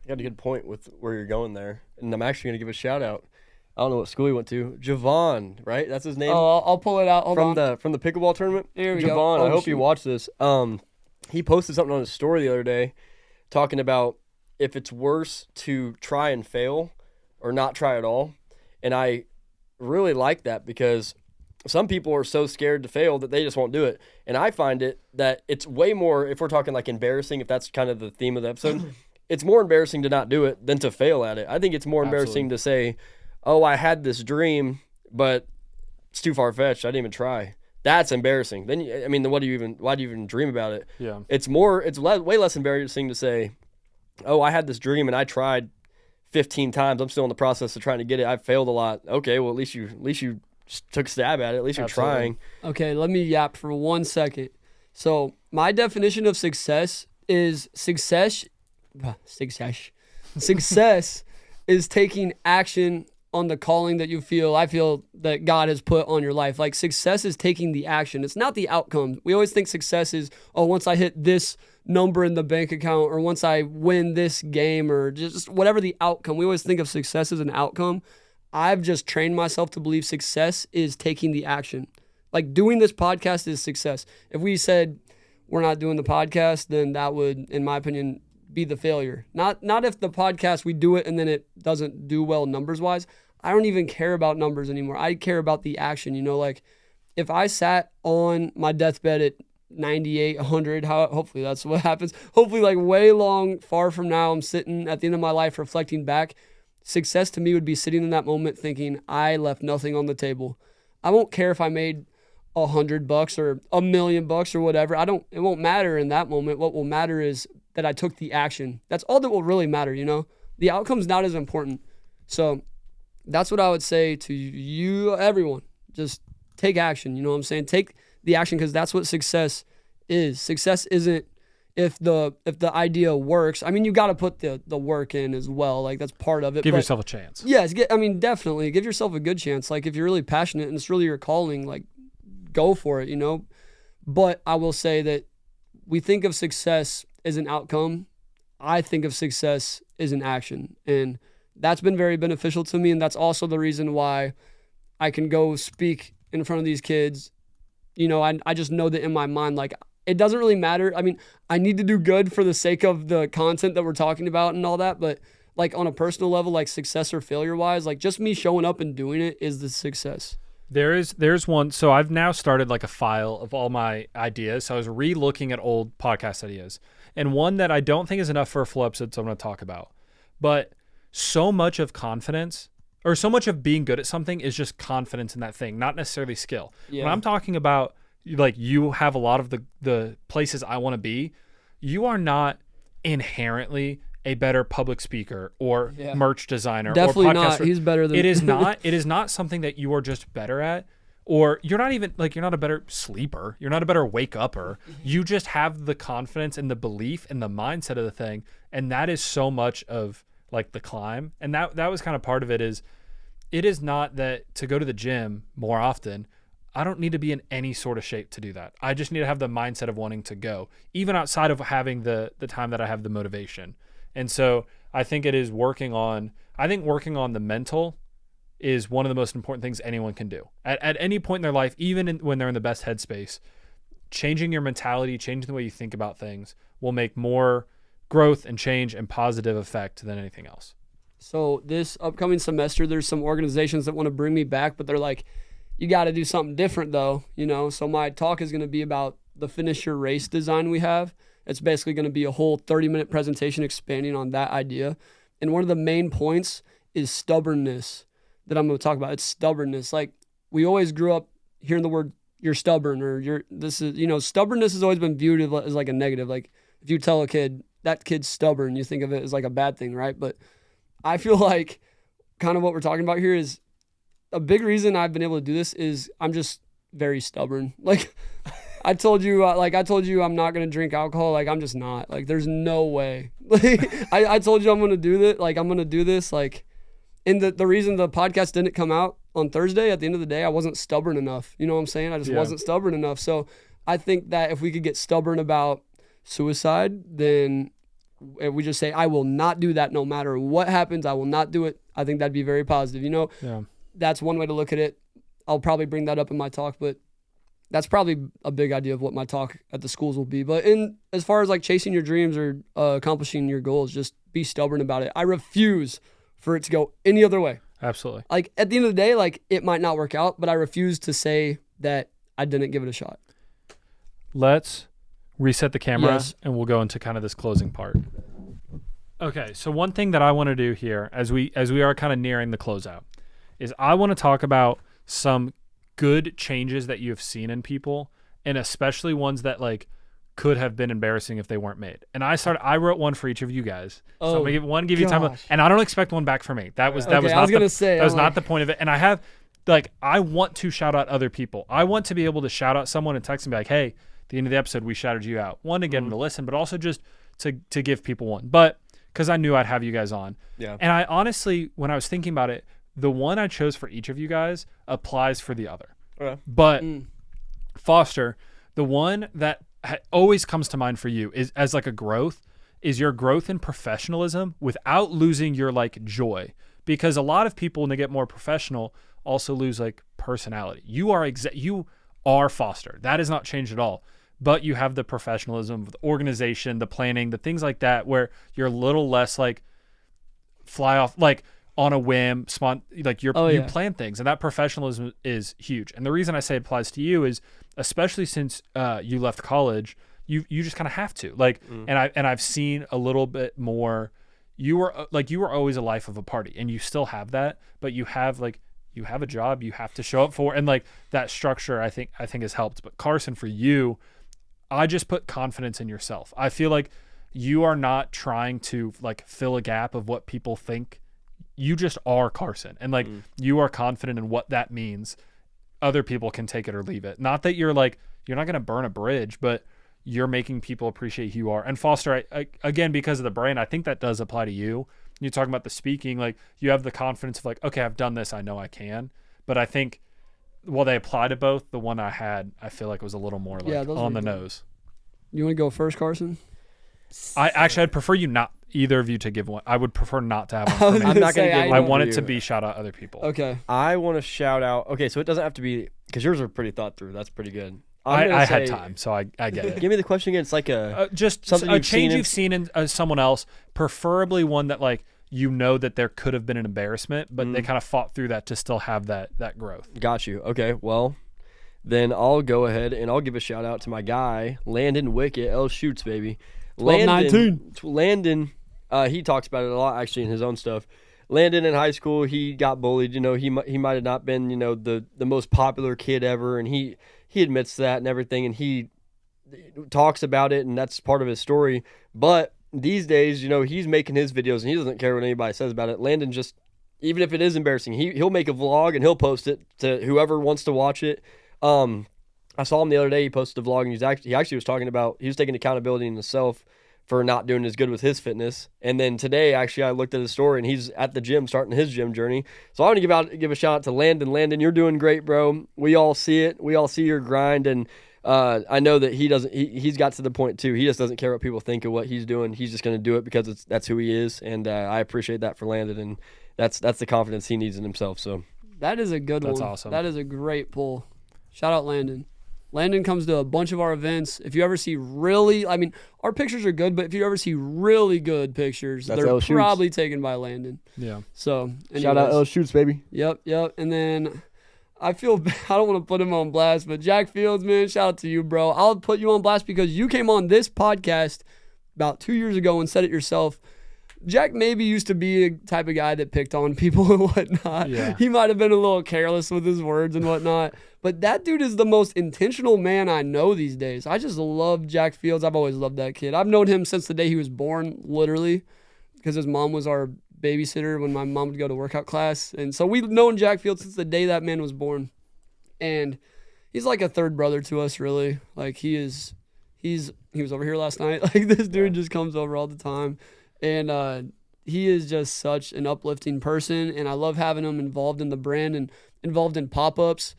S4: You got a good point with where you're going there. And I'm actually going to give a shout out. I don't know what school he went to. Javon, right? That's his name?
S3: Oh, I'll pull it out. Hold on.
S4: From the pickleball tournament.
S3: Here we
S4: Javon,
S3: go.
S4: I hope you watch this. He posted something on his story the other day talking about if it's worse to try and fail or not try at all. And I really like that, because some people are so scared to fail that they just won't do it. And I find it that it's way more, if we're talking like embarrassing, if that's kind of the theme of the episode, it's more embarrassing to not do it than to fail at it. I think it's more embarrassing to say, oh, I had this dream, but it's too far-fetched. I didn't even try. That's embarrassing. Then, why do you even dream about it?
S2: Yeah.
S4: It's way less embarrassing to say, oh, I had this dream and I tried 15 times. I'm still in the process of trying to get it. I failed a lot. Okay, well, at least you took a stab at it. At least you're trying. Okay,
S3: let me yap for 1 second. So my definition of success is success is taking action on the calling that I feel that God has put on your life. Like, success is taking the action. It's not the outcome. We always think success is, oh, once I hit this number in the bank account, or once I win this game, or just whatever the outcome. We always think of success as an outcome. I've just trained myself to believe success is taking the action. Like, doing this podcast is success. If we said we're not doing the podcast, then that would, in my opinion, be the failure. Not if the podcast, we do it and then it doesn't do well numbers wise. I don't even care about numbers anymore. I care about the action. Like, if I sat on my deathbed at 98, 100, hopefully that's what happens. Hopefully, like, way far from now, I'm sitting at the end of my life reflecting back. Success to me would be sitting in that moment thinking, I left nothing on the table. I won't care if I made $100 or $1 million or whatever. It won't matter in that moment. What will matter is that I took the action. That's all that will really matter, The outcome's not as important. So that's what I would say to you, everyone. Just take action, you know what I'm saying? Take the action, because that's what success is. Success isn't if the idea works. You got to put the work in as well. Like, that's part of it.
S2: Give yourself a chance.
S3: Yes, definitely. Give yourself a good chance. Like, if you're really passionate and it's really your calling, like, go for it, But I will say that we think of success as an outcome. I think of success as an action. And that's been very beneficial to me. And that's also the reason why I can go speak in front of these kids. I just know that in my mind, like, it doesn't really matter. I need to do good for the sake of the content that we're talking about and all that. But, like, on a personal level, like, success or failure wise, like, just me showing up and doing it is the success.
S2: There's one. So I've now started like a file of all my ideas. So I was re-looking at old podcast ideas, and one that I don't think is enough for a full episode, so I'm going to talk about. But so much of confidence, or so much of being good at something, is just confidence in that thing, not necessarily skill. Yeah. When I'm talking about, like, you have a lot of the places I want to be, you are not inherently a better public speaker or
S3: Yeah.
S2: merch designer
S3: Definitely
S2: or
S3: not.
S2: podcaster.
S3: He's better than
S2: It is not. It is not something that you are just better at, or you're not even like you're not a better sleeper. You're not a better wake upper. You just have the confidence and the belief and the mindset of the thing, and that is so much of like the climb. And that was kind of part of it. Is it is not that to go to the gym more often. I don't need to be in any sort of shape to do that. I just need to have the mindset of wanting to go, even outside of having the time that I have the motivation. And so I think it is working on the mental is one of the most important things anyone can do at any point in their life, even when they're in the best headspace. Changing your mentality, changing the way you think about things will make more growth and change and positive effect than anything else.
S3: So this upcoming semester, there's some organizations that want to bring me back, but they're like, you got to do something different though, So my talk is going to be about the finish your race design we have. It's basically going to be a whole 30-minute presentation expanding on that idea. And one of the main points is stubbornness that I'm going to talk about. It's stubbornness. Like we always grew up hearing the word you're stubborn or stubbornness has always been viewed as like a negative. Like if you tell a kid that kid's stubborn, you think of it as like a bad thing, right? But I feel like kind of what we're talking about here is a big reason I've been able to do this is I'm just very stubborn. Like I told you I'm not going to drink alcohol. Like I'm just not. Like there's no way. Like I told you I'm going to do that. Like I'm going to do this. Like and the reason the podcast didn't come out on Thursday, at the end of the day, I wasn't stubborn enough. You know what I'm saying? I just wasn't stubborn enough. So I think that if we could get stubborn about suicide, then if we just say, I will not do that no matter what happens, I will not do it. I think that'd be very positive.
S2: Yeah.
S3: That's one way to look at it. I'll probably bring that up in my talk, but that's probably a big idea of what my talk at the schools will be. But as far as like chasing your dreams or accomplishing your goals, just be stubborn about it. I refuse for it to go any other way.
S2: Absolutely.
S3: Like at the end of the day, like it might not work out, but I refuse to say that I didn't give it a shot.
S2: Let's reset the camera
S3: Yes.
S2: and we'll go into kind of this closing part. Okay, so one thing that I want to do here as we are kind of nearing the closeout is I want to talk about some good changes that you have seen in people, and especially ones that like could have been embarrassing if they weren't made. And I wrote one for each of you guys. So I'm gonna give you time,
S3: gosh.
S2: and I don't expect one back from me. That was not the point of it. And I want to shout out other people. I want to be able to shout out someone and text and be like, hey, at the end of the episode, we shouted you out. One, to get them to listen, but also just to give people one. But because I knew I'd have you guys on.
S4: Yeah.
S2: And I honestly, when I was thinking about it, the one I chose for each of you guys applies for the other.
S4: Okay.
S2: But Foster, the one that always comes to mind for you is as like a growth is your growth in professionalism without losing your like joy. Because a lot of people, when they get more professional, also lose like personality. You are Foster. That has not changed at all. But you have the professionalism, the organization, the planning, the things like that, where you're a little less like fly off, like on a whim, you plan things, and that professionalism is huge. And the reason I say it applies to you is, especially since you left college, you just kind of have to and I've seen a little bit more. You were always a life of a party, and you still have that, but you have a job you have to show up for, and like that structure I think has helped. But Carson, for you, I just put confidence in yourself. I feel like you are not trying to like fill a gap of what people think. You just are Carson, and like you are confident in what that means. Other people can take it or leave it. Not that you're not going to burn a bridge, but you're making people appreciate who you are. And Foster, I again, because of the brand, I think that does apply to you. You're talking about the speaking, like you have the confidence of like, okay, I've done this, I know I can. But I think while they apply to both, the one I had, I feel like was a little more like on the nose.
S3: You want to go first, Carson?
S2: I'd prefer either of you to give one. I would prefer not to have one for me.
S4: I'm not going to give one.
S2: I want
S4: for
S2: it to
S4: you.
S2: be shout out other people.
S3: Okay.
S4: I want to shout out. Okay, so it doesn't have to be, because yours are pretty thought through. That's pretty good.
S2: I had time, so I get it.
S4: Give me the question again. It's like
S2: just
S4: something
S2: a change you've seen in someone else, preferably one that like that there could have been an embarrassment, but they kind of fought through that to still have that growth.
S4: Got you. Okay, well, then I'll go ahead and I'll give a shout out to my guy, Landon Wickett, L Shoots, baby.
S3: 12-19.
S4: Landon, he talks about it a lot actually in his own stuff. Landon in high school, he got bullied. He might have not been, the most popular kid ever, and he admits that and everything, and he talks about it, and that's part of his story. But, these days, he's making his videos and he doesn't care what anybody says about it. Landon just, even if it is embarrassing, he'll make a vlog and he'll post it to whoever wants to watch it. I saw him the other day. He posted a vlog and he actually was talking about, he was taking accountability in himself for not doing as good with his fitness. And then today, actually, I looked at his story and he's at the gym starting his gym journey. So I want to give a shout out to Landon. Landon, you're doing great, bro. We all see it. We all see your grind. And I know that he's got to the point too. He just doesn't care what people think of what he's doing. He's just going to do it because that's who he is. And I appreciate that for Landon. And that's the confidence he needs in himself. So
S3: that is a good one.
S2: That's awesome.
S3: That is a great pull. Shout out Landon. Landon comes to a bunch of our events. If you ever see our pictures are good, but if you ever see really good pictures, they're probably taken by Landon.
S2: Yeah.
S3: So, anyways.
S4: Shout out L Shoots, baby.
S3: Yep. And then I don't want to put him on blast, but Jack Fields, man, shout out to you, bro. I'll put you on blast because you came on this podcast about 2 years ago and said it yourself. Jack maybe used to be a type of guy that picked on people and whatnot.
S2: Yeah.
S3: He might have been a little careless with his words and whatnot. But that dude is the most intentional man I know these days. I just love Jack Fields. I've always loved that kid. I've known him since the day he was born, literally, because his mom was our babysitter when my mom would go to workout class. And so we've known Jack Fields since the day that man was born. And he's like a third brother to us, really. Like he was over here last night. Like this dude just comes over all the time. And he is just such an uplifting person, and I love having him involved in the brand and involved in pop-ups.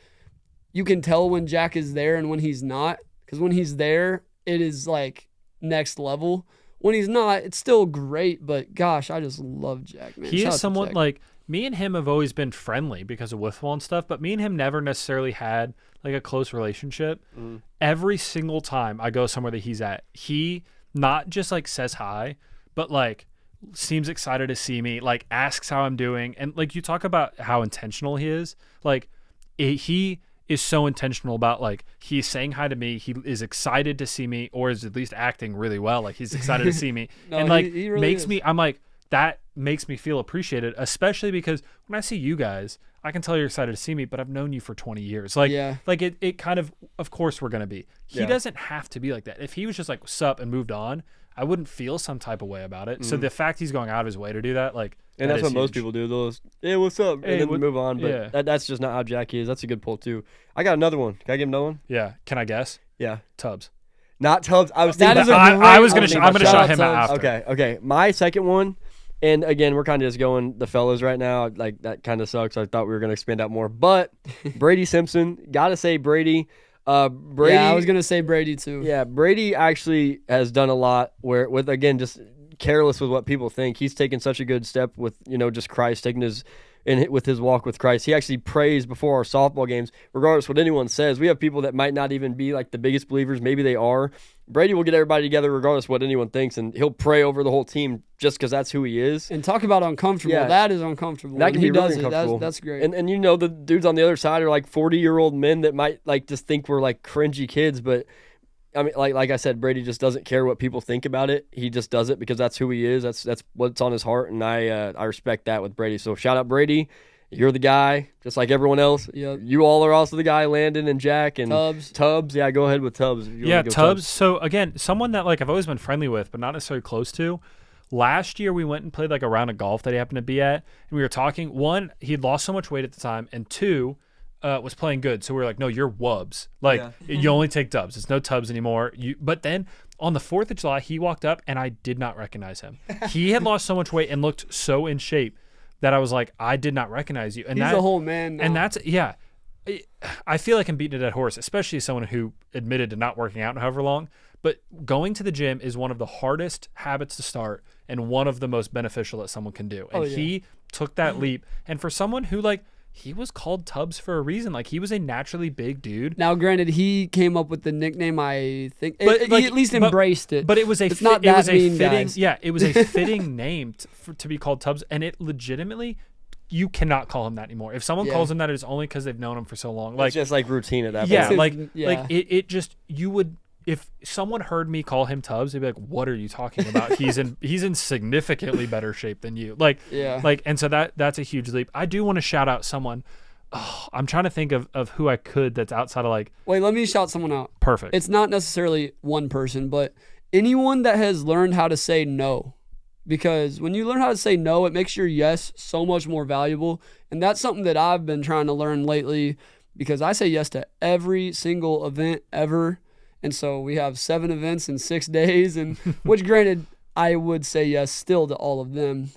S3: You can tell when Jack is there and when he's not, because when he's there, it is like next level. When he's not, it's still great, but gosh, I just love Jack, man.
S2: He
S3: Shout out
S2: is
S3: to
S2: someone
S3: Jack.
S2: like me and him have always been friendly because of wiffle and stuff, but me and him never necessarily had like a close relationship. Every single time I go somewhere that he's at, he not just like says hi, but like seems excited to see me, like asks how I'm doing. And like you talk about how intentional he is, like he is so intentional about like he's saying hi to me, he is excited to see me, or is at least acting really well, like he's excited to see me.
S3: No,
S2: and like
S3: he really
S2: makes
S3: is.
S2: me, I'm like, that makes me feel appreciated, especially because when I see you guys, I can tell you're excited to see me, but I've known you for 20 years. Like,
S3: Yeah.
S2: like it kind of course we're going to be. He
S4: Yeah.
S2: doesn't have to be like that. If he was just like, sup, and moved on, I wouldn't feel some type of way about it. So the fact he's going out of his way to do that, like,
S4: And
S2: that
S4: that's
S2: is
S4: what most
S2: huge.
S4: people do. They'll just, hey, what's up?
S2: Hey,
S4: And then
S2: what-
S4: move on. But
S2: yeah.
S4: that's just not how Jackie is. That's a good pull, too. I got another one. Can I give him another one?
S2: Yeah. Can I guess?
S4: Yeah.
S2: Tubbs.
S4: Not Tubbs. I was
S3: That
S4: thinking
S3: is a
S4: about-
S3: great
S2: I was gonna.
S3: one.
S2: I'm gonna
S3: Shout
S2: shout
S3: out
S2: him out
S3: Tubbs.
S2: after.
S4: Okay. My second one, and again, we're kind of just going the fellas right now. Like, that kind of sucks. I thought we were going to expand out more. But Brady Simpson, got to say Brady. Brady.
S3: Yeah, I was gonna say Brady too.
S4: Yeah, Brady actually has done a lot with again, just careless with what people think. He's taken such a good step with, just Christ, taking with his walk with Christ. He actually prays before our softball games, regardless what anyone says. We have people that might not even be like the biggest believers. Maybe they are. Brady will get everybody together regardless what anyone thinks, and he'll pray over the whole team just because that's who he is.
S3: And talk about uncomfortable.
S4: Yeah.
S3: That is uncomfortable.
S4: That can
S3: He
S4: be really
S3: does it.
S4: uncomfortable.
S3: That's great.
S4: And the dudes on the other side are like 40-year-old men that might like just think we're like cringy kids, but I mean, like I said, Brady just doesn't care what people think about it. He just does it because that's who he is. That's what's on his heart, and I respect that with Brady. So shout out Brady. You're the guy, just like everyone else.
S3: Yep.
S4: You all are also the guy, Landon and Jack and
S3: Tubbs.
S4: Yeah, go ahead with Tubbs. if you
S2: Yeah,
S4: wanna go
S2: Tubbs. So again, someone that like I've always been friendly with, but not necessarily close to. Last year we went and played like a round of golf that he happened to be at, and we were talking. One, he'd lost so much weight at the time, and two, was playing good. So we were like, no, you're Wubs. Like you only take Dubs. It's no Tubbs anymore. But then on the 4th of July, he walked up and I did not recognize him. He had lost so much weight and looked so in shape that I was like, I did not recognize you. And
S3: He's a whole man now.
S2: And that's I feel like I'm beating a dead horse, especially as someone who admitted to not working out in however long. But going to the gym is one of the hardest habits to start and one of the most beneficial that someone can do. And he took that leap. And for someone who like, he was called Tubbs for a reason. Like he was a naturally big dude.
S3: Now, granted, he came up with the nickname. I think,
S2: But,
S3: he
S2: like,
S3: at least
S2: but-
S3: embraced it.
S2: But it was
S3: It's not that mean,
S2: fitting.
S3: guys.
S2: Yeah, it was a fitting name to be called Tubbs, and it legitimately, you cannot call him that anymore. If someone
S3: Yeah.
S2: calls him that, it's only because they've known him for so long.
S4: It's
S2: Like
S4: just like routine at that
S2: yeah,
S4: point.
S2: like it just you would. If someone heard me call him Tubbs, they'd be like, "What are you talking about? He's in significantly better shape than you." And so that's a huge leap. I do want to shout out someone. Oh, I'm trying to think of who I could that's outside of like
S3: Wait, let me shout someone out.
S2: perfect.
S3: It's not necessarily one person, but anyone that has learned how to say no. Because when you learn how to say no, it makes your yes so much more valuable. And that's something that I've been trying to learn lately, because I say yes to every single event ever. And so we have 7 events in 6 days, and which granted, I would say yes still to all of them.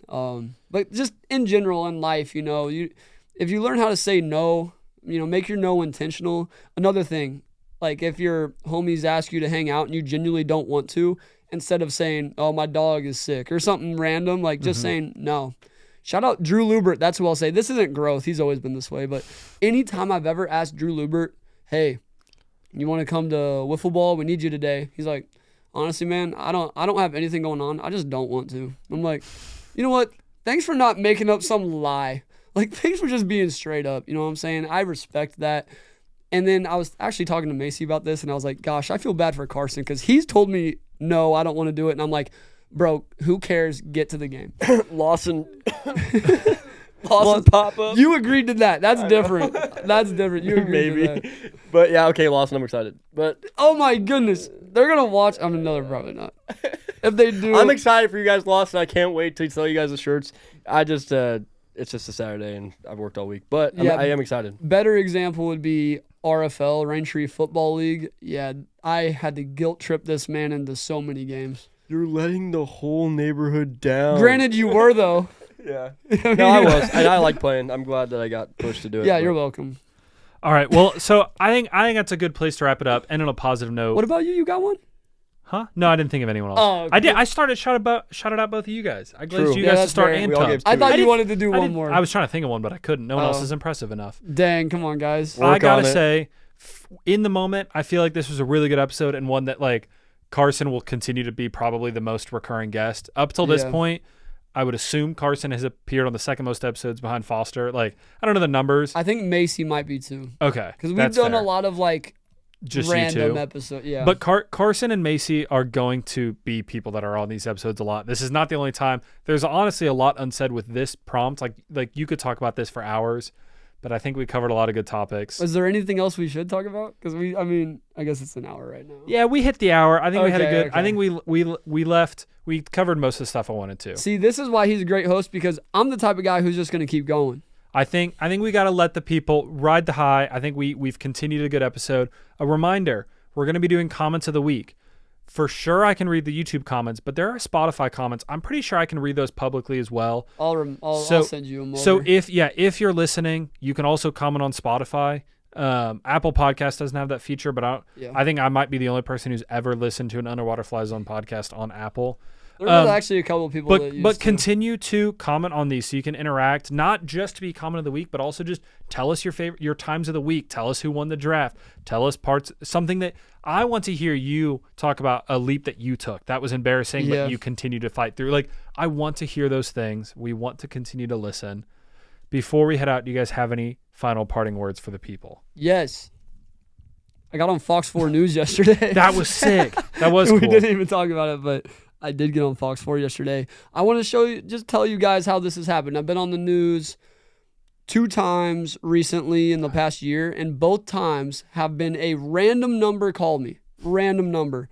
S3: But just in general in life, if you learn how to say no, make your no intentional. Another thing, like if your homies ask you to hang out and you genuinely don't want to, instead of saying, oh, my dog is sick or something random, like just saying no. Shout out Drew Lubert. That's who I'll say. This isn't growth. He's always been this way. But anytime I've ever asked Drew Lubert, hey, you want to come to wiffle ball? We need you today. He's like, honestly, man, I don't have anything going on. I just don't want to. I'm like, you know what? Thanks for not making up some lie. Like, thanks for just being straight up. You know what I'm saying? I respect that. And then I was actually talking to Macy about this, and I was like, gosh, I feel bad for Carson because he's told me, no, I don't want to do it. And I'm like, bro, who cares? Get to the game.
S4: Lawson pop up.
S3: You agreed to that. That's different. That's different. You agreed to that.
S4: But yeah, okay, Lawson, I'm excited. But
S3: oh my goodness, they're gonna watch. I'm another probably not. If they do,
S4: I'm excited for you guys, Lawson. I can't wait to sell you guys the shirts. I just it's just a Saturday and I've worked all week, but
S3: yeah,
S4: I am excited.
S3: Better example would be RFL, Raintree Football League. Yeah, I had to guilt trip this man into so many games.
S4: You're letting the whole neighborhood down.
S3: Granted, you were though.
S4: Yeah. No, I was. And I like playing. I'm glad that I got pushed to do it.
S3: Yeah, you're welcome.
S2: All right. Well, so I think that's a good place to wrap it up. And on a positive note.
S3: What about you? You got one?
S2: Huh? No, I didn't think of anyone else.
S3: Oh,
S2: I did. I shouted out both of you guys. I glazed you guys to start and Tubbs.
S3: I thought you wanted to do one more.
S2: I was trying to think of one, but I couldn't. No one else is impressive enough.
S3: Dang, come on, guys.
S2: I gotta say, in the moment, I feel like this was a really good episode and one that like Carson will continue to be probably the most recurring guest up till this point. I would assume Carson has appeared on the second most episodes behind Foster. Like, I don't know the numbers.
S3: I think Macy might be too.
S2: Okay,
S3: because we've done a lot of like
S2: just
S3: random episodes. Yeah,
S2: but Carson and Macy are going to be people that are on these episodes a lot. This is not the only time. There's honestly a lot unsaid with this prompt. Like you could talk about this for hours. But I think we covered a lot of good topics.
S3: Is there anything else we should talk about? Because I guess it's an hour right now.
S2: Yeah, we hit the hour. I think we had a good. Okay. I think we covered most of the stuff I wanted to.
S3: See, this is why he's a great host, because I'm the type of guy who's just going to keep going.
S2: I think we got to let the people ride the high. I think we've continued a good episode. A reminder: we're going to be doing comments of the week. For sure, I can read the YouTube comments, but there are Spotify comments. I'm pretty sure I can read those publicly as well.
S3: I'll send you them over.
S2: So if you're listening, you can also comment on Spotify. Apple Podcast doesn't have that feature, but I think I might be the only person who's ever listened to an Underwater FlyZone podcast on Apple.
S3: There's actually a couple of people that used
S2: But continue to comment on these so you can interact, not just to be comment of the week, but also just tell us your times of the week. Tell us who won the draft. Tell us something that I want to hear you talk about, a leap that you took. That was embarrassing, but you continue to fight through. Like, I want to hear those things. We want to continue to listen. Before we head out, do you guys have any final parting words for the people?
S3: Yes. I got on Fox 4 News yesterday.
S2: That was sick. That was cool.
S3: We didn't even talk about it, but I did get on Fox 4 yesterday. I want to tell you guys how this has happened. I've been on the news 2 times recently in the past year, and both times have been a random number called me. Random number.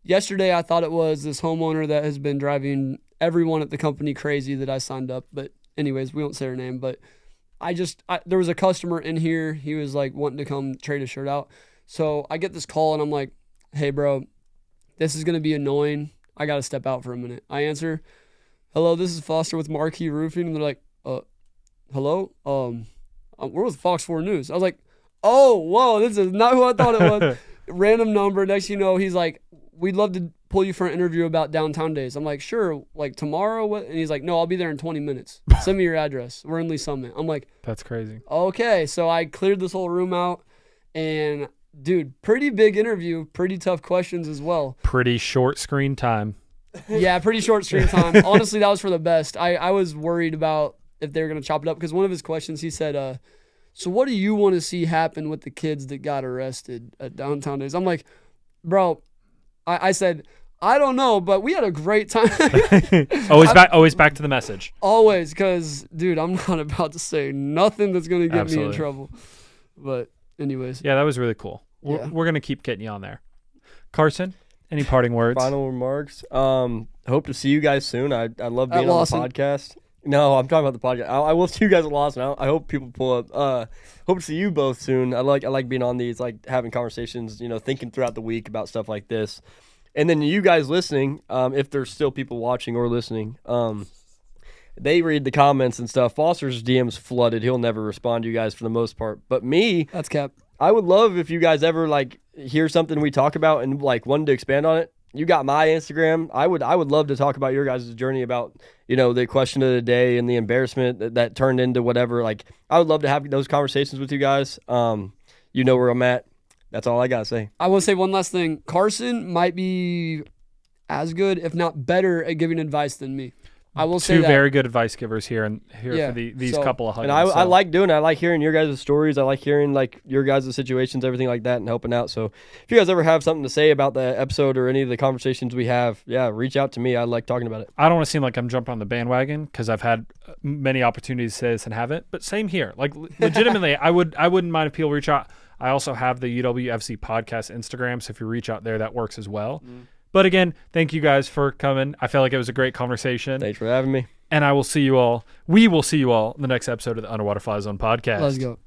S3: Yesterday, I thought it was this homeowner that has been driving everyone at the company crazy that I signed up. But anyways, we won't say her name, but there was a customer in here. He was like wanting to come trade a shirt out. So I get this call and I'm like, hey bro, this is going to be annoying. I got to step out for a minute. I answer, hello, this is Foster with Marquee Roofing. And they're like, hello? We're with Fox 4 News. I was like, oh, whoa, this is not who I thought it was. Random number. Next you know, he's like, we'd love to pull you for an interview about downtown days. I'm like, sure, like tomorrow? What? And he's like, no, I'll be there in 20 minutes. Send me your address. We're in Lee Summit. I'm like,
S2: that's crazy.
S3: Okay. So I cleared this whole room out and dude, pretty big interview, pretty tough questions as well.
S2: Pretty short screen time.
S3: Yeah, pretty short screen time. Honestly, that was for the best. I was worried about if they were going to chop it up because one of his questions, he said, so what do you want to see happen with the kids that got arrested at downtown days? I'm like, bro, I said, I don't know, but we had a great time.
S2: always back to the message.
S3: Always, because, dude, I'm not about to say nothing that's going to get me in trouble. But anyways.
S2: Yeah, that was really cool. We're going to keep getting you on there. Carson? Any parting words?
S4: Final remarks. Hope to see you guys soon. I love being on
S3: Lawson.
S4: the podcast. No, I'm talking about the podcast. I will see you guys at Lawson. I hope people pull up. Hope to see you both soon. I like being on these, like having conversations, thinking throughout the week about stuff like this. And then you guys listening, if there's still people watching or listening, they read the comments and stuff. Foster's DM's flooded. He'll never respond to you guys for the most part. But me,
S3: That's cap.
S4: I would love if you guys ever like hear something we talk about and like wanted to expand on it. You got my Instagram. I would love to talk about your guys' journey about, the question of the day and the embarrassment that turned into whatever. Like, I would love to have those conversations with you guys. You know where I'm at. That's all I got to say.
S3: I will say one last thing. Carson might be as good, if not better, at giving advice than me. I will say
S2: Two
S3: that.
S2: very good advice givers here
S3: Yeah,
S2: for these
S3: so-
S2: couple of hundred.
S4: And I like doing it. I like hearing your guys' stories. I like hearing like your guys' situations, everything like that, and helping out. So if you guys ever have something to say about the episode or any of the conversations we have, reach out to me. I like talking about it.
S2: I don't want to seem like I'm jumping on the bandwagon because I've had many opportunities to say this and haven't. But same here. Like legitimately, I wouldn't mind if people reach out. I also have the UWFC podcast Instagram, so if you reach out there, that works as well. But again, thank you guys for coming. I felt like it was a great conversation.
S4: Thanks for having me.
S2: And we will see you all in the next episode of the Underwater FlyZone podcast.
S3: Let's go.